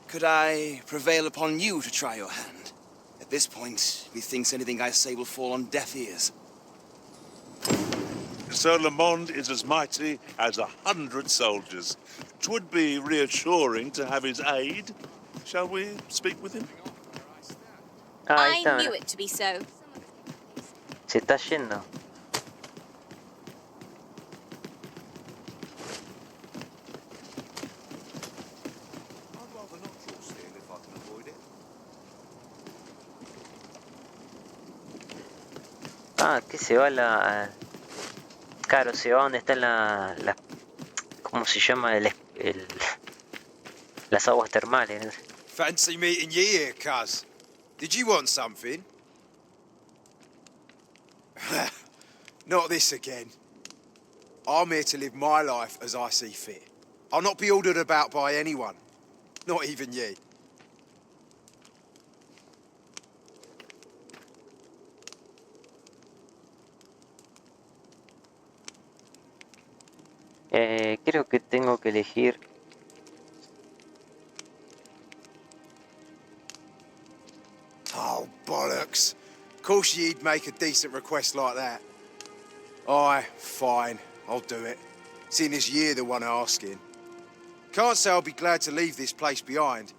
Could I prevail upon you to try your hand? At this point, methinks anything I say will fall on deaf ears. Sir Lamond is as mighty as 100 soldiers. 'Twould be reassuring to have his aid. Shall we speak with him? Ah, I knew it to be so. Se Se está yendo. Ah, que se va claro, se va donde están ¿cómo se llama? Las aguas termales. Fancy meeting ye here, cuz. Did you want something? Not this again. I'm here to live my life as I see fit. I'll not be ordered about by anyone. Not even ye. Creo que tengo que elegir. Oh, bollocks. Course ye'd make a decent request like that. Aye, fine. I'll do it. Seeing as ye're the one asking. Can't say I'll be glad to leave this place behind,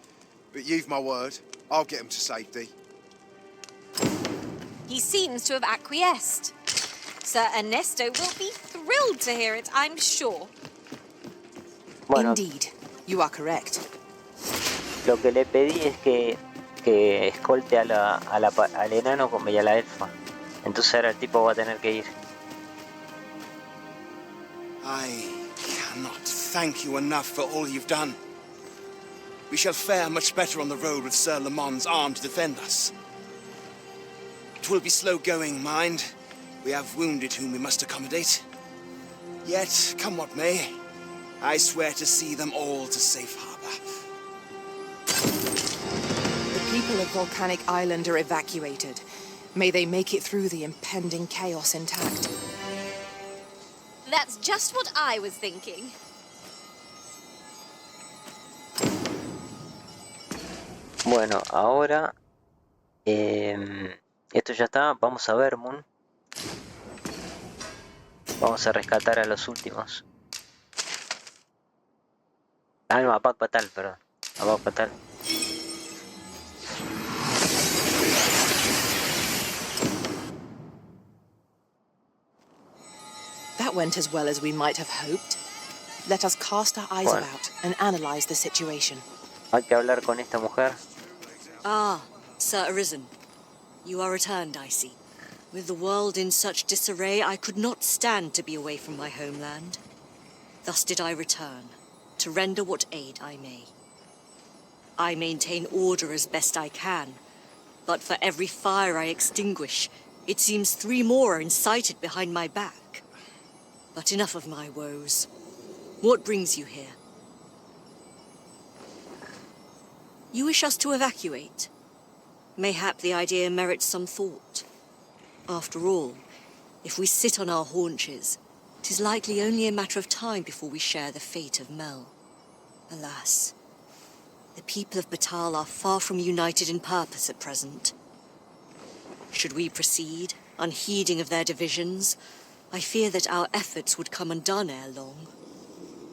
but you've my word. I'll get them to safety. He seems to have acquiesced. Sir Ernesto will be thrilled to hear it, I'm sure. Bueno, Indeed, you are correct. lo que le pedí es que escolte al enano y a la elfa. Entonces ahora el tipo va a tener que ir. I cannot thank you enough for all you've done. We shall fare much better on the road with Sir Lamont's arm to defend us. It will be slow going, mind. We have wounded whom we must accommodate. Yet, come what may, I swear to see them all to safe harbor. The people of Volcanic Island are evacuated. May they make it through the impending chaos intact. That's just what I was thinking. Bueno, ahora esto ya está. Vamos a Vermund. Vamos a rescatar a los últimos. Ah, no, a Pac Patal, perdón. A Pac Patal. That went as well as we might have hoped. Let us cast our eyes about and analyze the situation. Hay que hablar con esta mujer. Ah, Sir Arisen. You are returned, I see. With the world in such disarray, I could not stand to be away from my homeland. Thus did I return, to render what aid I may. I maintain order as best I can, but for every fire I extinguish, it seems 3 more are incited behind my back. But enough of my woes. What brings you here? You wish us to evacuate? Mayhap the idea merits some thought. After all, if we sit on our haunches, 'tis likely only a matter of time before we share the fate of Mel. Alas, the people of Batal are far from united in purpose at present. Should we proceed, unheeding of their divisions, I fear that our efforts would come undone ere long.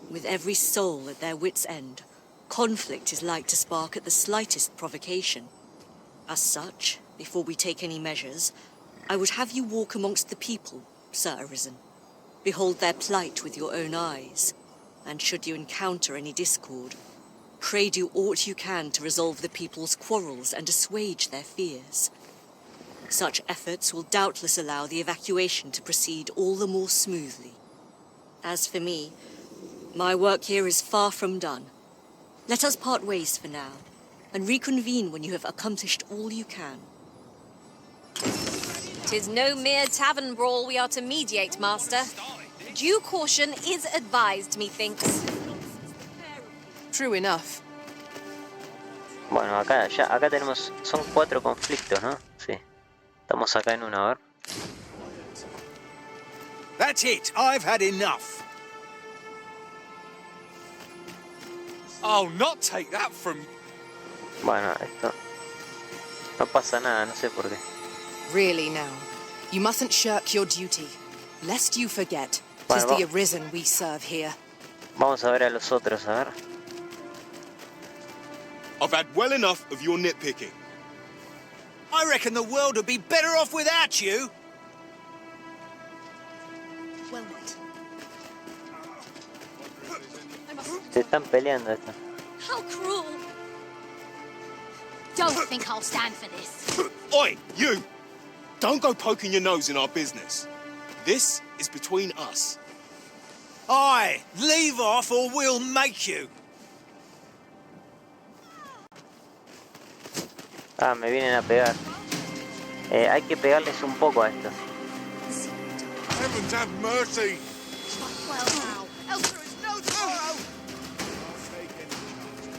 With every soul at their wits' end, conflict is like to spark at the slightest provocation. As such, before we take any measures, I would have you walk amongst the people, Sir Arisen. Behold their plight with your own eyes, and should you encounter any discord, pray do aught you can to resolve the people's quarrels and assuage their fears. Such efforts will doubtless allow the evacuation to proceed all the more smoothly. As for me, my work here is far from done. Let us part ways for now, and reconvene when you have accomplished all you can. 'Tis no mere tavern brawl we are to mediate, Master. Due caution is advised, methinks. True enough. Bueno, acá tenemos, son 4 conflictos, ¿no? Sí. Estamos acá en uno, a ver. That's it. I've had enough. I'll not take that from... Bueno, esto... No pasa nada, no sé por qué. Really now, you mustn't shirk your duty, lest you forget, 'tis Bueno, the Arisen we serve here. Vamos a ver a los otros, a ver. I've had well enough of your nitpicking. I reckon the world would be better off without you. Se están peleando esto. How cruel! Don't think I'll stand for this. Oi, you! Don't go poking your nose in our business. This is between us. Aye, leave off or we'll make you. Ah, me vienen a pegar. Hay que pegarles un poco a esto. Heavens have mercy! Well now, else there is no tomorrow.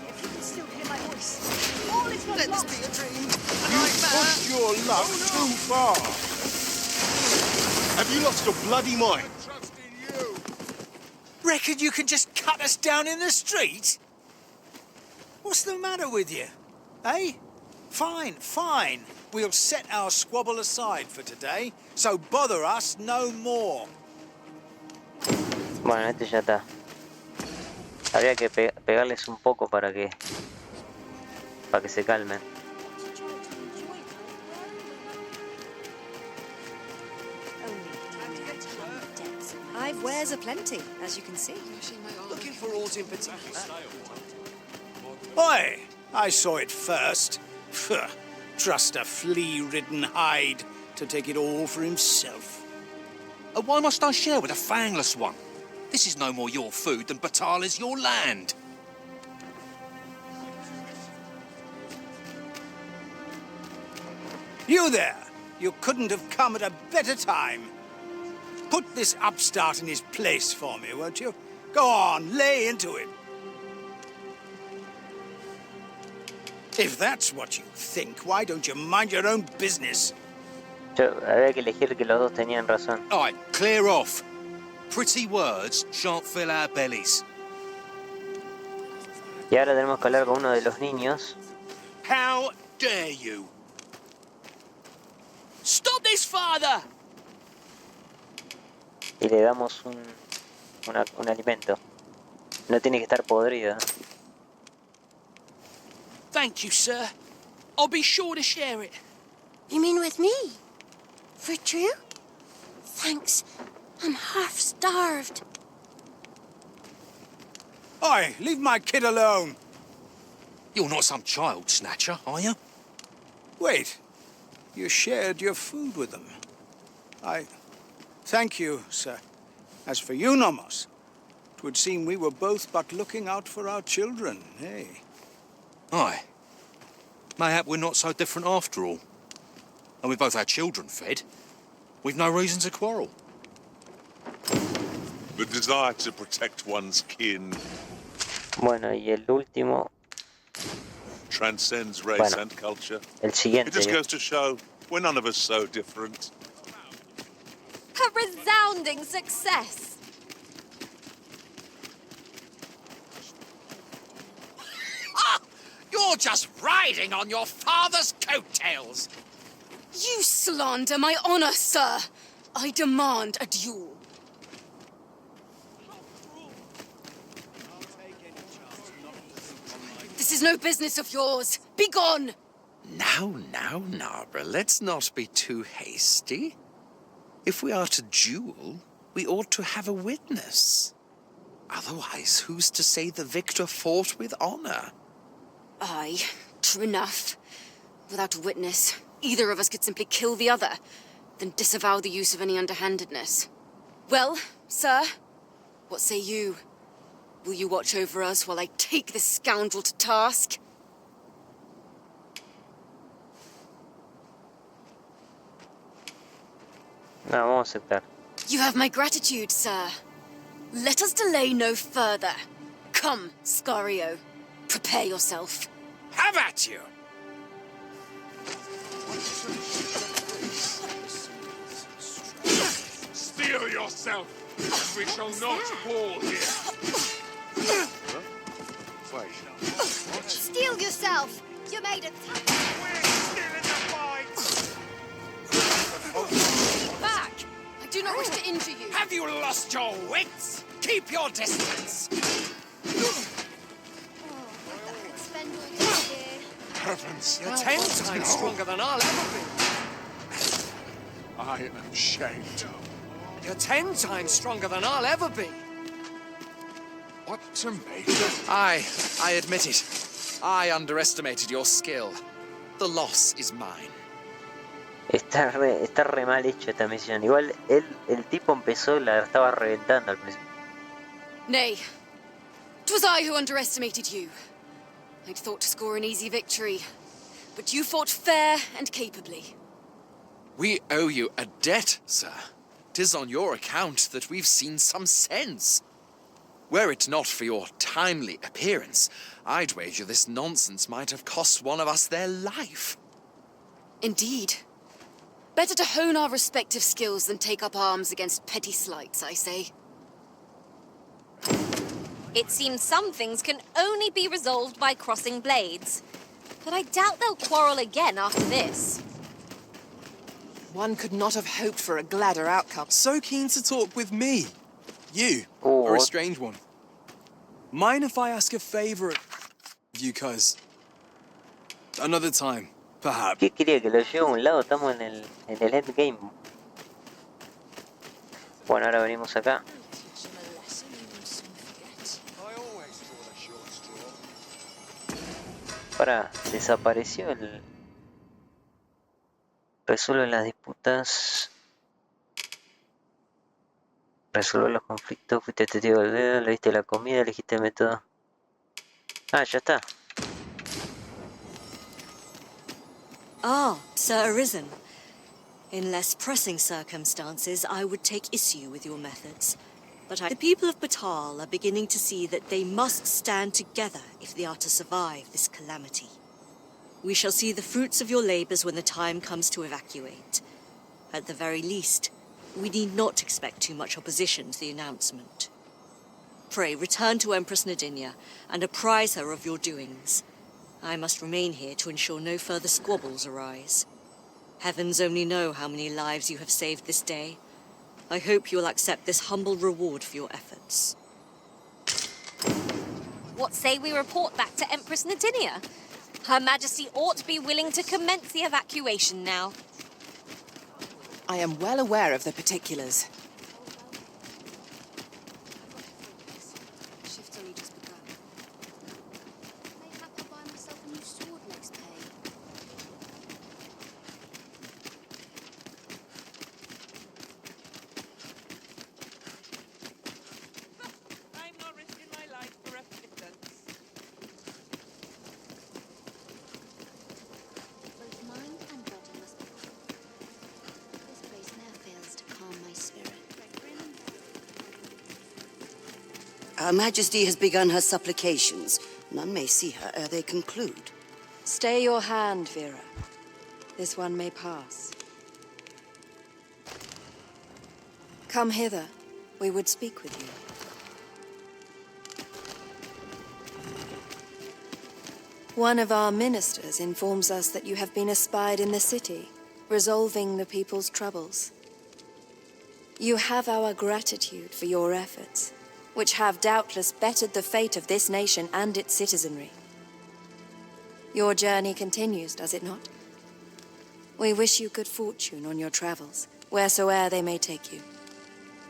If you can still hear my voice, all is not lost. Let this be a dream. You pushed your luck too far. Have you lost your bloody mind? Reckon you can just cut us down in the street? What's the matter with you? Eh? Fine, fine. We'll set our squabble aside for today, so bother us no more. Bueno, este ya está. Habría que pegarles un poco para que se calmen. I've wares aplenty, as you can see. Looking for aught in particular? Oi! I saw it first. Phew, trust a flea-ridden hide to take it all for himself. Why must I share with a fangless one? This is no more your food than Batal is your land. You there! You couldn't have come at a better time. Put this upstart in his place for me, won't you? Go on, lay into him. If that's what you think, why don't you mind your own business? Había que elegir que los dos tenían razón. All right, clear off. Pretty words shan't fill our bellies. Y ahora tenemos que hablar con uno de los niños. How dare you? Stop this, father! Y le damos un alimento. No tiene que estar podrido. Thank you, sir. I'll be sure to share it. You mean with me? For true? Thanks. I'm half starved. Oi, leave my kid alone. You're not some child snatcher, are you? Wait, you shared your food with them. Thank you, sir. As for you, Nomos, 'twould seem we were both but looking out for our children, eh? Aye. Mayhap we're not so different after all. And we both had children fed. We've no reason to quarrel. The desire to protect one's kin Bueno, y el último. transcends race Bueno, and culture. el siguiente. It just goes to show we're none of us so different. A resounding success. You're just riding on your father's coattails. You slander my honor, sir. I demand a duel. This is no business of yours. Be gone. Now, Narborough, let's not be too hasty. If we are to duel, we ought to have a witness. Otherwise, who's to say the victor fought with honor? Aye, true enough. Without a witness, either of us could simply kill the other, then disavow the use of any underhandedness. Well, sir, what say you? Will you watch over us while I take this scoundrel to task? No, vamos a aceptar. You have my gratitude, sir. Let us delay no further. Come, Scario. Prepare yourself. Have at you! Steel yourself! We shall not fall here! Wait, what? Steel yourself! You made a Back! I do not wish to injure you. Have you lost your wits? Keep your distance. Heavens! You're 10 times stronger than I'll ever be. I am shamed. You're 10 times stronger than I'll ever be. What to make? I admit it. I underestimated your skill. The loss is mine. Está re mal hecho esta misión. Igual el tipo empezó, la estaba reventando al principio. Nay, 'twas I who underestimated you. I'd thought to score an easy victory, but you fought fair and capably. We owe you a debt, sir. 'Tis on your account that we've seen some sense. Were it not for your timely appearance, I'd wager this nonsense might have cost one of us their life. Indeed. Better to hone our respective skills than take up arms against petty slights, I say. It seems some things can only be resolved by crossing blades. But I doubt they'll quarrel again after this. One could not have hoped for a gladder outcome. So keen to talk with me. You are a strange one. Mind if I ask a favor of you, cuz? Another time, perhaps. ¿Qué quería que lo lleve a un lado? Estamos en el endgame. Bueno, ahora venimos acá. Para, desapareció el... Resuelve las disputas. Resolver los conflictos. Fuiste testigo del dedo. Le diste la comida. Elegiste el método. Ah, ya está. Ah, Sir Arisen. In less pressing circumstances, I would take issue with your methods. But the people of Batal are beginning to see that they must stand together if they are to survive this calamity. We shall see the fruits of your labors when the time comes to evacuate. At the very least, we need not expect too much opposition to the announcement. Pray, return to Empress Nadinia and apprise her of your doings. I must remain here to ensure no further squabbles arise. Heavens only know how many lives you have saved this day. I hope you'll accept this humble reward for your efforts. What say we report back to Empress Nadinia? Her Majesty ought to be willing to commence the evacuation now. I am well aware of the particulars. Shift's only just begun. Mayhap I'll buy myself a new sword next pay. I'm not risking my life for a pittance. Both mind and body must be. This place never fails to calm my spirit. Her Majesty has begun her supplications. None may see her ere they conclude. Stay your hand, Vera. This one may pass. Come hither. We would speak with you. One of our ministers informs us that you have been espied in the city, resolving the people's troubles. You have our gratitude for your efforts, which have doubtless bettered the fate of this nation and its citizenry. Your journey continues, does it not? We wish you good fortune on your travels, wheresoe'er they may take you.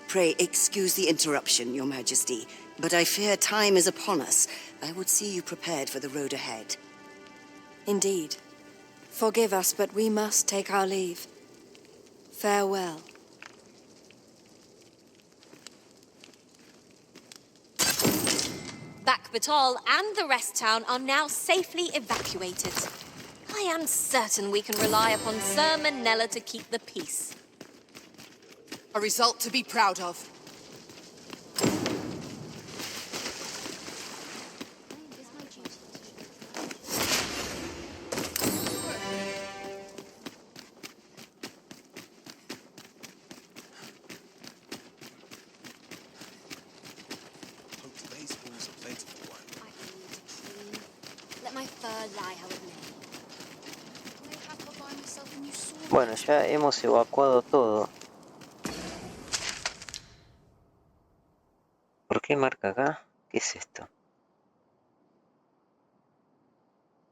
Pray excuse the interruption, Your Majesty, but I fear time is upon us. I would see you prepared for the road ahead. Indeed. Forgive us, but we must take our leave. Farewell. Back Batal and the rest town are now safely evacuated. I am certain we can rely upon Sir Manella to keep the peace. A result to be proud of. Let my fur lie how it may. Mayhap I'll buy myself a new sword. Bueno, ya hemos evacuado todo. ¿Por qué marca acá? ¿Qué es esto?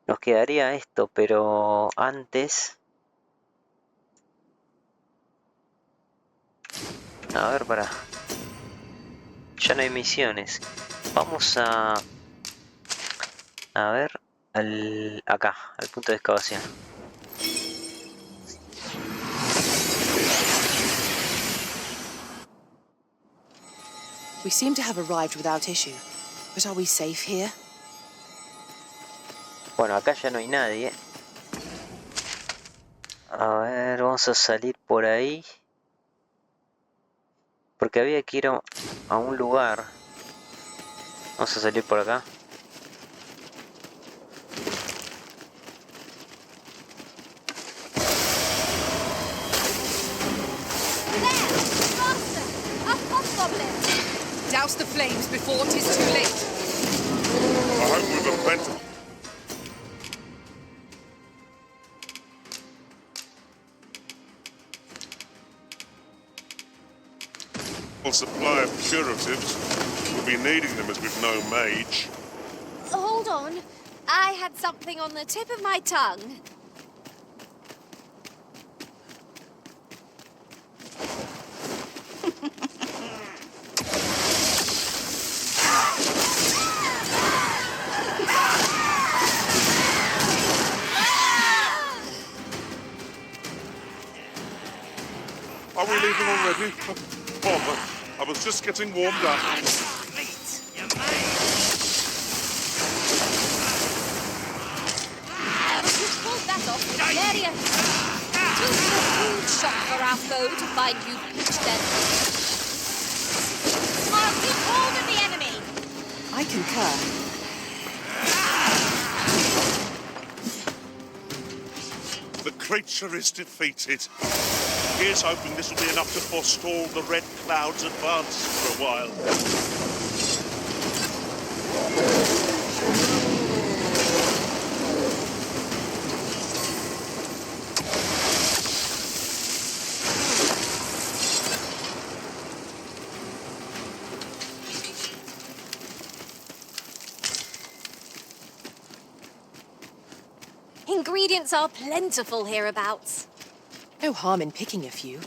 Nos quedaría esto, pero antes... A ver, para... Ya no hay misiones. Vamos a ver acá, al punto de excavación. We seem to have arrived without issue. But are we safe here? Bueno, acá ya no hay nadie. A ver, vamos a salir por ahí. Porque había que ir a un lugar. Vamos a salir por acá. Douse the flames before it is too late. I hope we've a plenty. Supply of curatives. We'll be needing them as we've no mage. Hold on. I had something on the tip of my tongue. Are we leaving already? Bother. I was just getting warmed up. That off with hilarious. Too huge shock for our foe to find you pitched then. I'll keep hold of the enemy. I concur. The creature is defeated. Here's hoping this will be enough to forestall the Red Cloud's advance for a while. Ingredients are plentiful hereabouts. No harm in picking a few.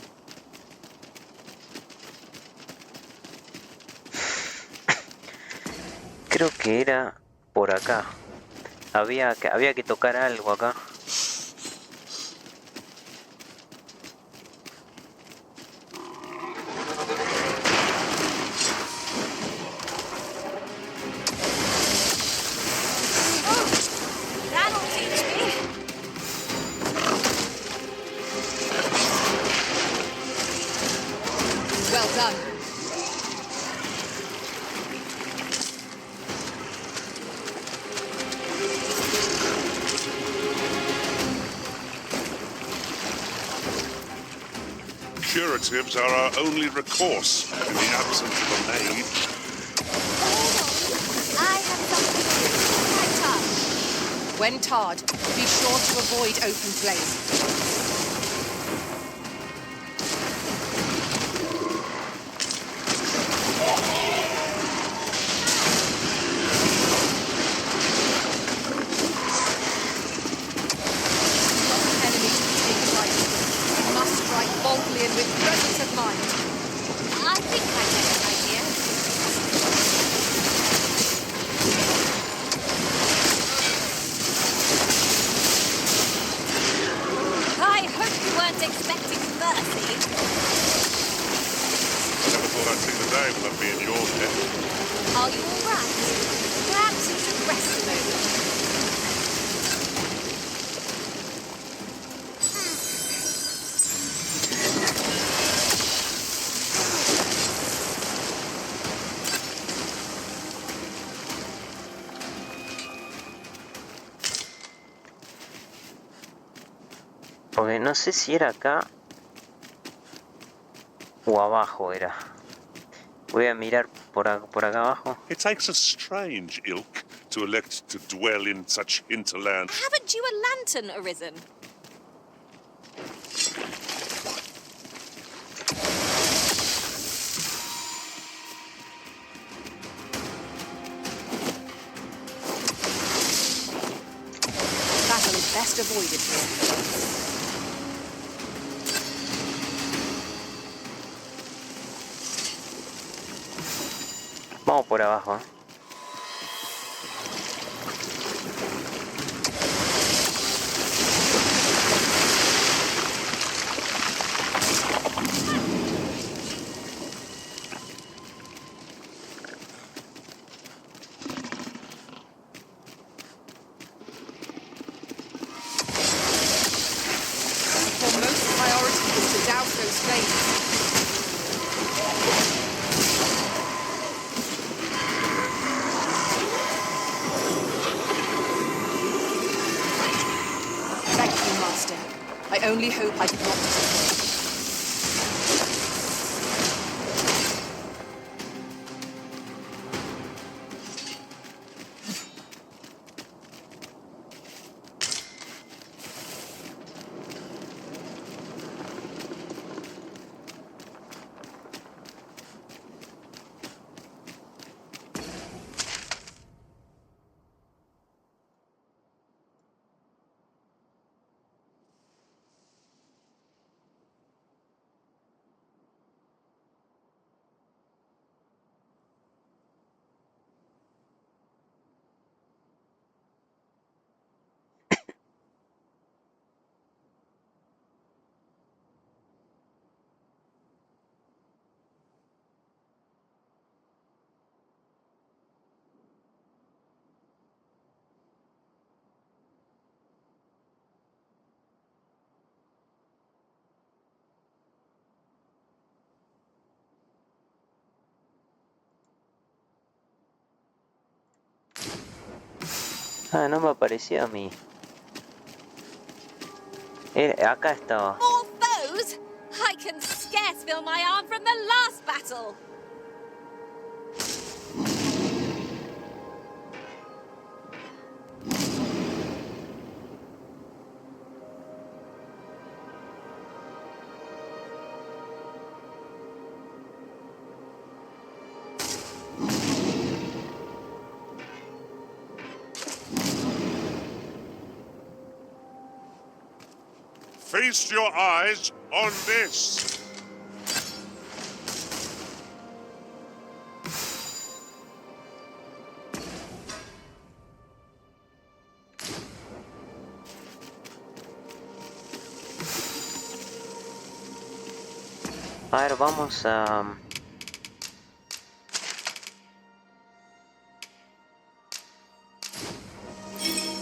Creo que era por acá. Había que tocar algo acá. Well done. Curatives are our only recourse in the absence of a mage. I have something on my tongue. When tarred, be sure to avoid open flame. Boldly and with presence of mind. I think I get an idea. I hope you weren't expecting mercy. Never thought I'd see the day without being your death. Are you all right? Perhaps you should rest a moment. Porque no sé si era acá o abajo era. Voy a mirar por acá abajo. It takes a strange ilk to elect to dwell in such hinterland. Haven't you a lantern arisen? Battle is best avoided here. Vamos por abajo, ¿eh? I only hope I did not disappoint. Ah, no me apareció a mí. Acá estaba. More foes? I can scarce feel my arm from the last battle. Feast your eyes on this. A ver, vamos a...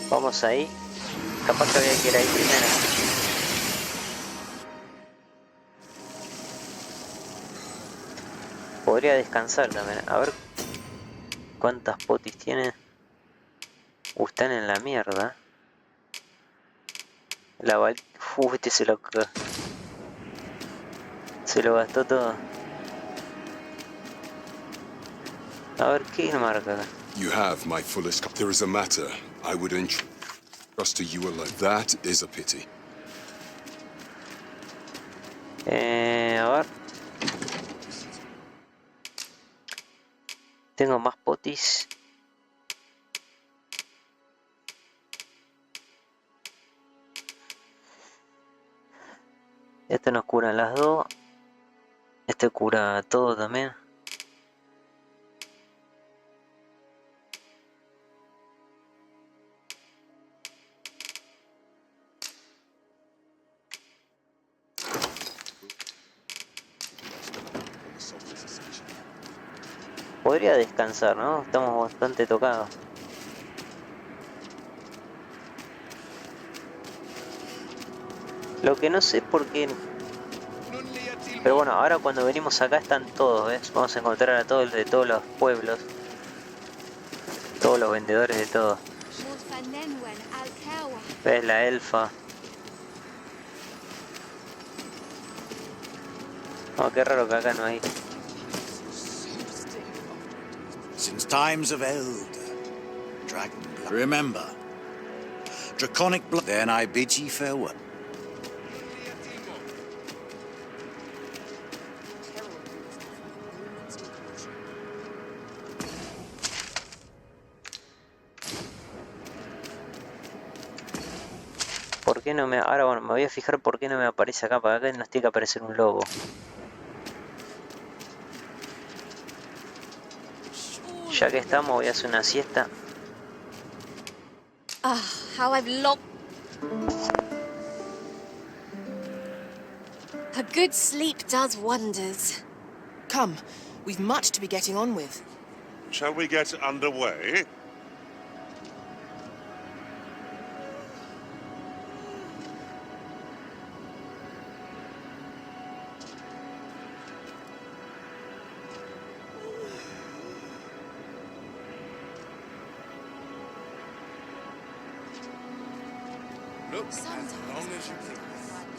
Vamos ahí. Capaz que había que ir ahí primero. Podría descansar también. A ver cuántas potis tiene. Están en la mierda. La bal... este se lo gastó todo. A ver qué marca acá. You have my fullest. There is a matter I would entrust to you alone. That is a pity. A ver. Tengo más potis. Este nos cura las dos. Este cura todo también. Podría descansar, ¿no? Estamos bastante tocados. Lo que no sé por qué... Pero bueno, ahora cuando venimos acá están todos, ¿ves? Vamos a encontrar a todos de todos los pueblos. Todos los vendedores de todo. ¿Ves? La elfa. Oh, qué raro que acá no hay. Since times of eld, dragon blood. Remember, draconic blood. Then I bid ye farewell. ¿Por qué no me...? Ahora bueno, me voy a fijar por qué no me aparece acá. Para acá nos tiene que aparecer un lobo. Ya que estamos, voy a hacer una siesta. Ah, how I've longed. A good sleep does wonders. Come, we've much to be getting on with. Shall we get underway? Look, as long as you please.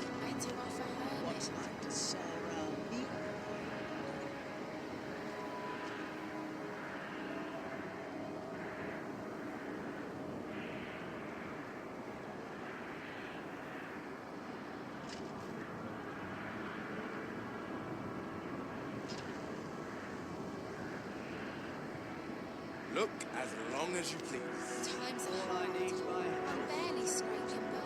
as long as you please. Times are hard. I'm barely scraping by.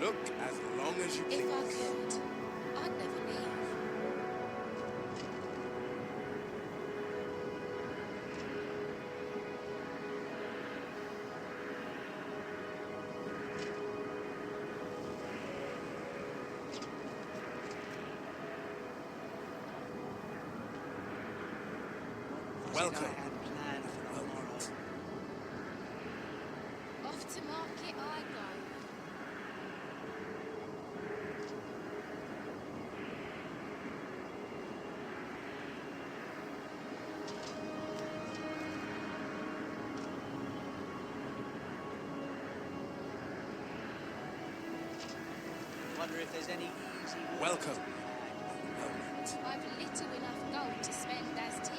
Look as long as you please. If I could, I'd never leave. Welcome. Off to market I go. Wonder if there's any easy way. Welcome. I've little enough gold to spend as 'tis.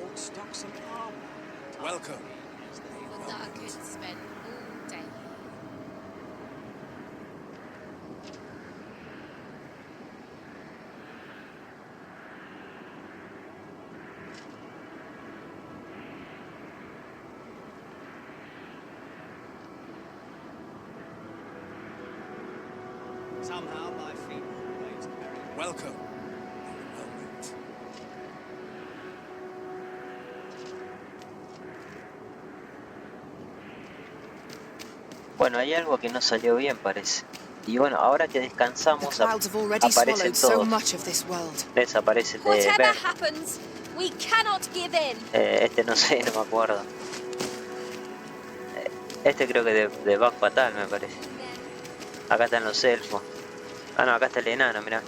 Old stock some armor. Welcome. But that I could spend all day. Somehow my feet always carry. Welcome. Bueno, hay algo que no salió bien, parece. Y bueno, ahora que descansamos, Clouds have already aparecen swallowed so todos. much of this world. Desaparecen de Whatever ver. happens, we cannot give in. Este no sé, no me acuerdo. Este creo que de Bug Fatal, me parece. Acá están los elfos. Ah, no, acá está el enano, mirá.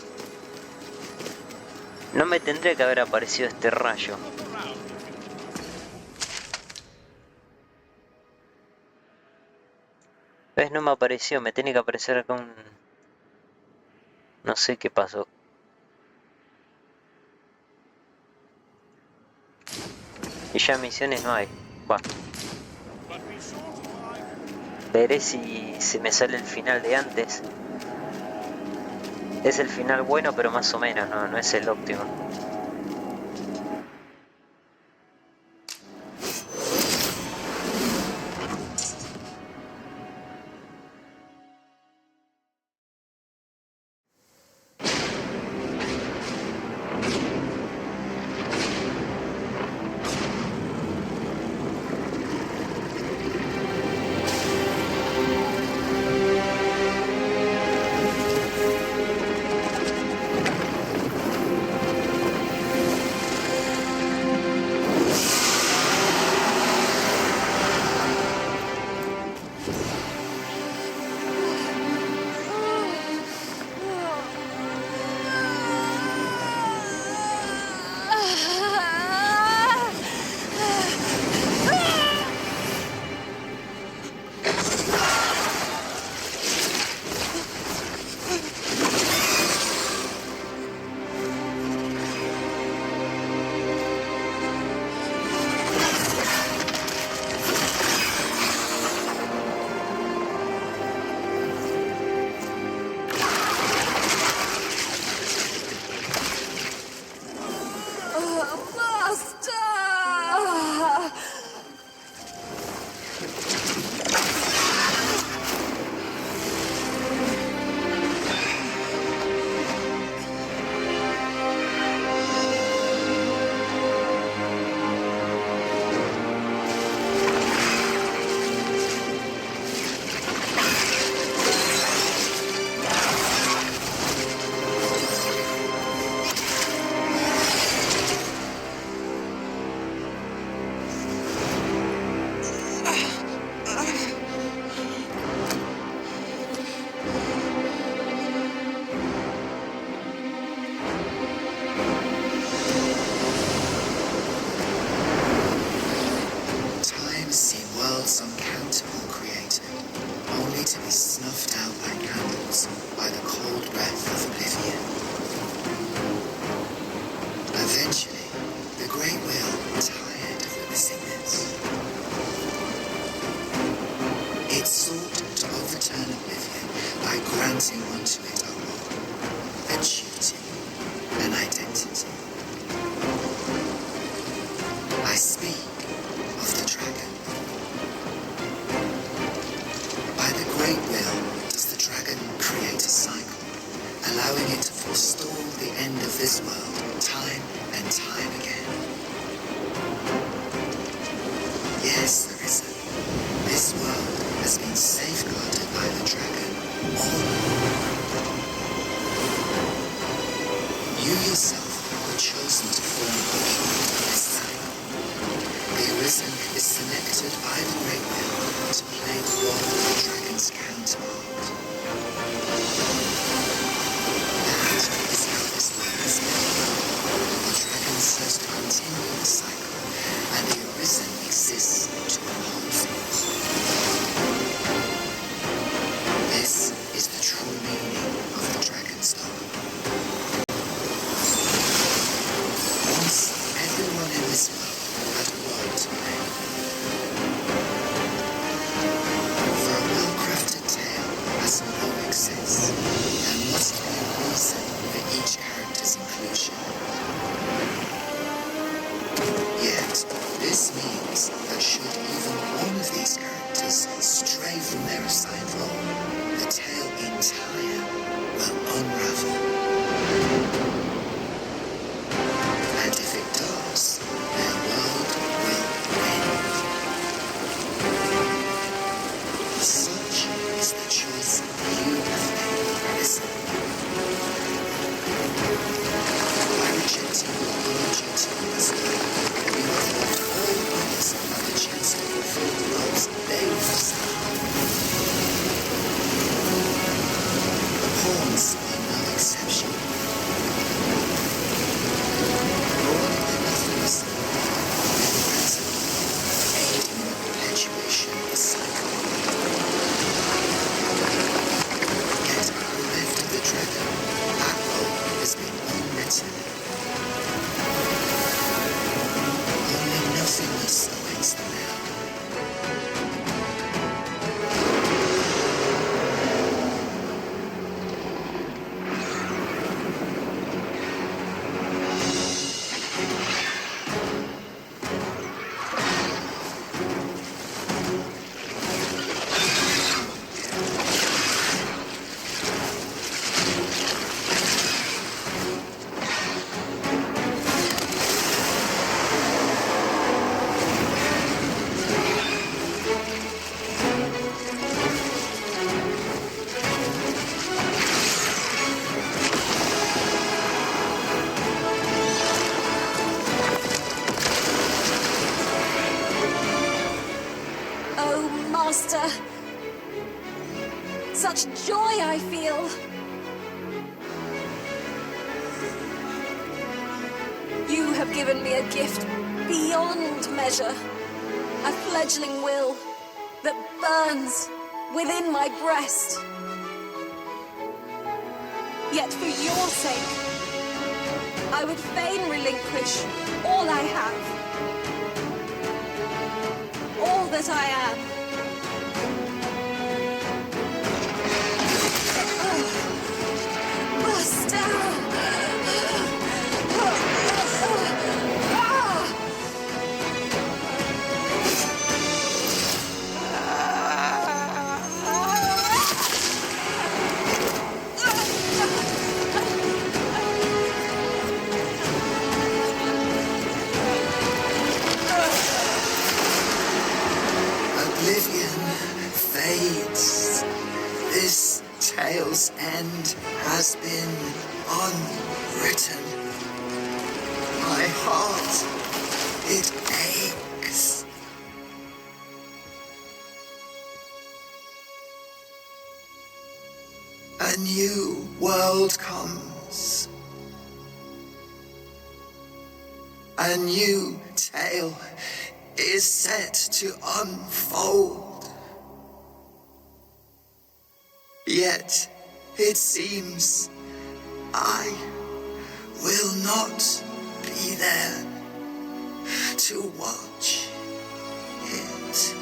No me tendría que haber aparecido este rayo. ¿Ves? No me apareció, me tiene que aparecer acá un... No sé qué pasó. Y ya misiones no hay. Va. Veré si se me sale el final de antes. Es el final bueno, pero más o menos, no es el óptimo. to be snuffed out like candles by the cold breath of oblivion. Eventually, the Great Will tired of witnessing this. It sought to overturn oblivion by granting unto it a role, a duty, an identity. I speak of the dragon. By the Great Will does the dragon create a cycle, allowing it to forestall the end of this world time and time again. Yes, Arisen, this world has been safeguarded by the dragon all along. You yourself were chosen to form a part of this cycle. The Arisen is selected by the Great Will to play the role of the dragon's counterpart. That is how this world is made. The dragon serves to continue the cycle, and the Arisen exists to oppose it. This is the true meaning of the dragon's dogma. Once, everyone in this world had a role to play. For a well-crafted tale has no excess. There must be a reason for each character's inclusion. Yet, this means that should even one of these characters stray from their assigned role, the tale entire will unravel. And if it does, their world will end. Such is the choice you have made, Arisen. By rejecting your own duty in this world, you have left all others have a chance to fulfill the roles they will serve. The pawns are no exception. Born in the nothingness of the present, aid in the perpetuation of the cycle. Yet, bereft of the dragon, that role has been unwritten. Only nothingness awaits them now. Oh, Master! Such joy I feel! You have given me a gift beyond measure. A fledgling will that burns within my breast. Yet for your sake, I would fain relinquish all I have. All that I am. Master! Oblivion fades. This tale's end has been unwritten. My heart, it aches. A new world comes. A new tale is set to unfold. Yet, it seems I will not be there to watch it.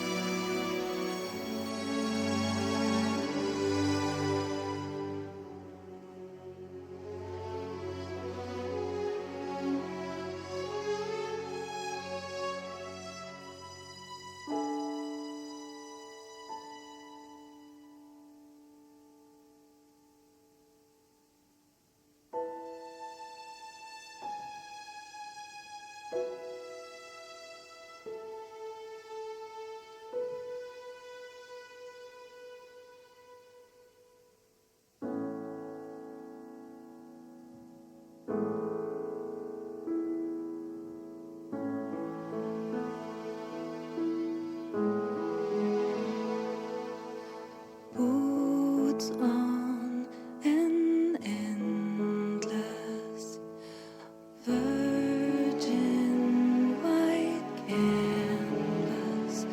Boots on an endless virgin white canvas,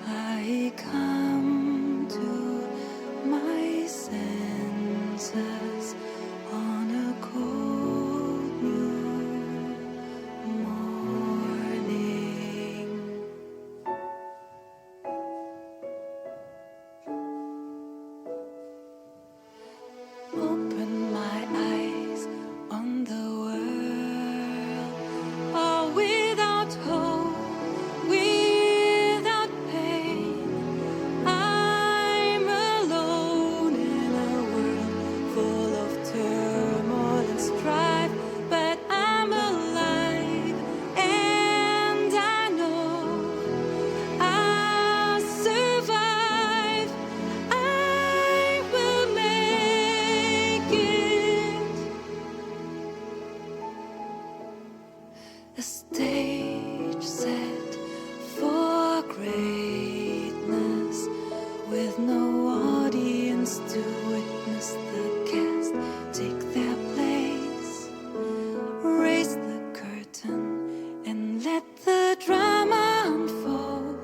I come to my senses on a cold new morning. Open my eyes on the world, all without hope, without pain. I'm alone in a world full of turmoil and strife, but I'm alive, and I know I'll survive. I will make it. A stage set for greatness, with no audience to witness the cast take their place. Raise the curtain and let the drama unfold.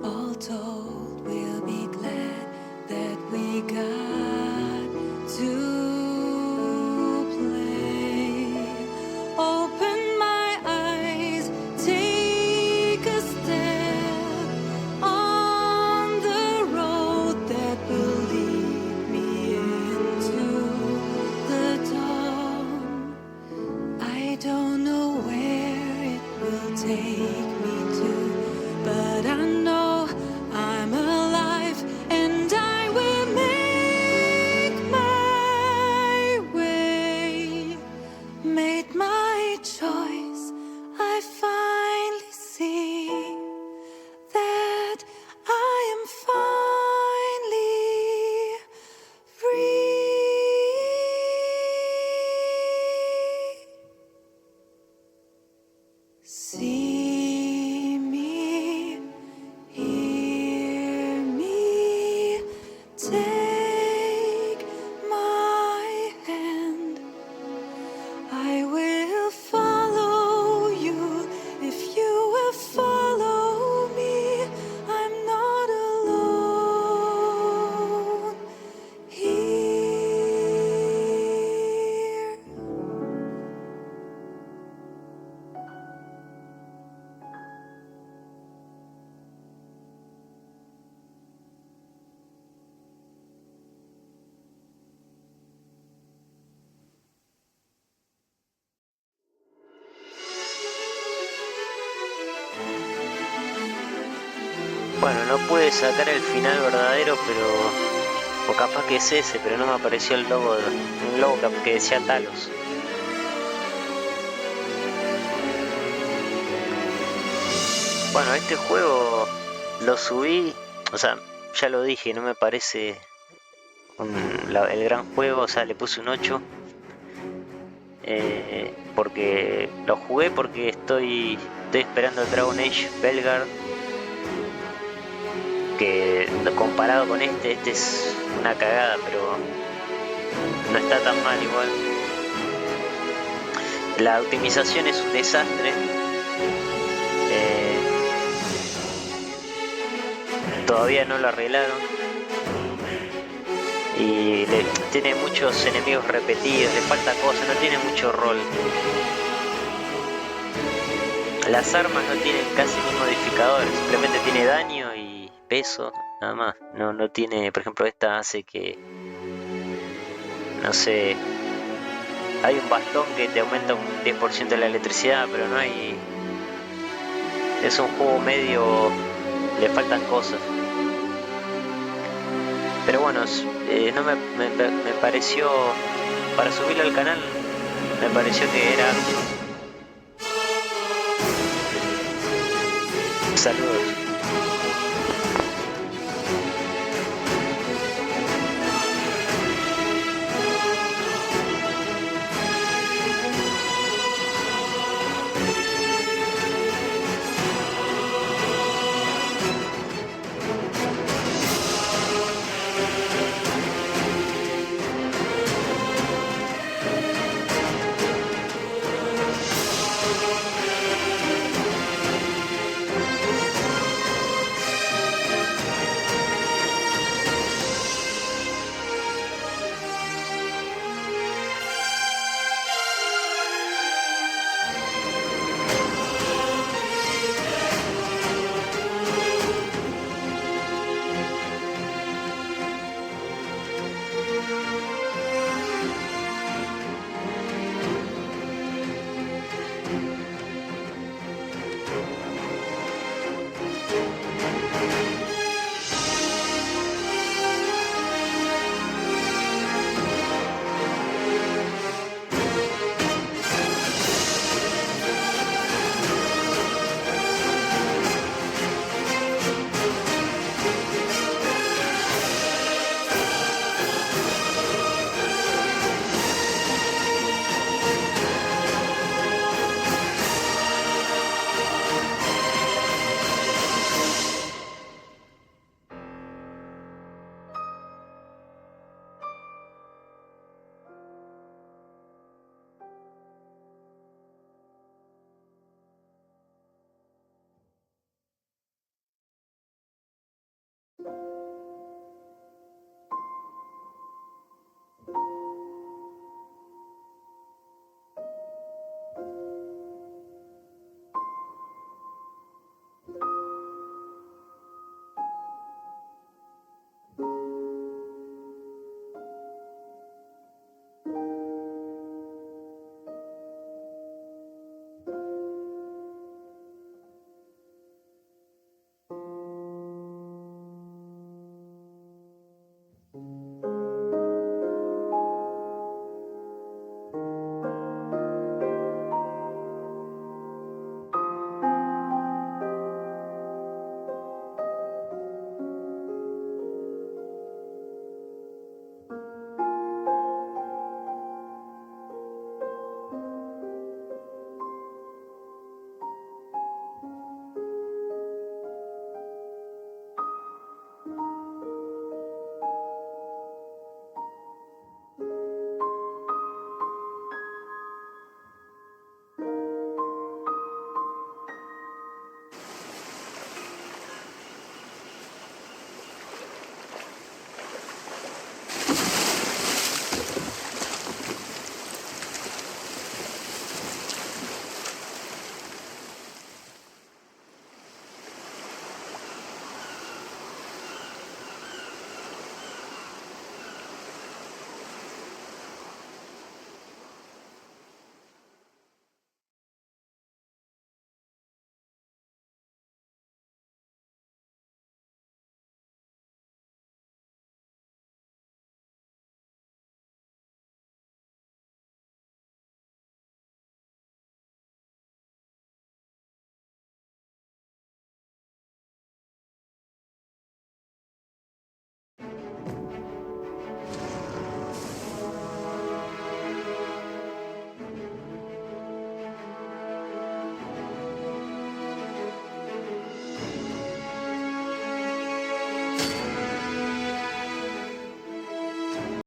All told, we'll be glad that we got to play. Open my eyes, take a step on the road that will lead me into the dawn. I don't know where it will take me to, but I know I'm alive, and I will make my way. Made my choice, I finally see that I am finally free. See me, hear me, take my hand. I will follow you if you will follow me. I'm not alone here. Bueno, no pude sacar el final verdadero, pero... o capaz que es ese, pero no me apareció el logo, un logo que decía Talos. Bueno, este juego lo subí, o sea, ya lo dije, no me parece el gran juego, o sea, le puse un 8. Porque lo jugué porque estoy esperando el Dragon Age Belgard, que comparado con este es una cagada, pero no está tan mal igual. La optimización es un desastre. Todavía no lo arreglaron. Y tiene muchos enemigos repetidos, le falta cosas, no tiene mucho rol. Las armas no tienen casi ni modificadores, simplemente tiene daño y peso, nada más. No tiene, por ejemplo, esta hace que, no sé, hay un bastón que te aumenta un 10% de la electricidad, pero no hay... Es un juego medio... le faltan cosas. Pero bueno, no me pareció... Para subirlo al canal, me pareció que era... Saludos.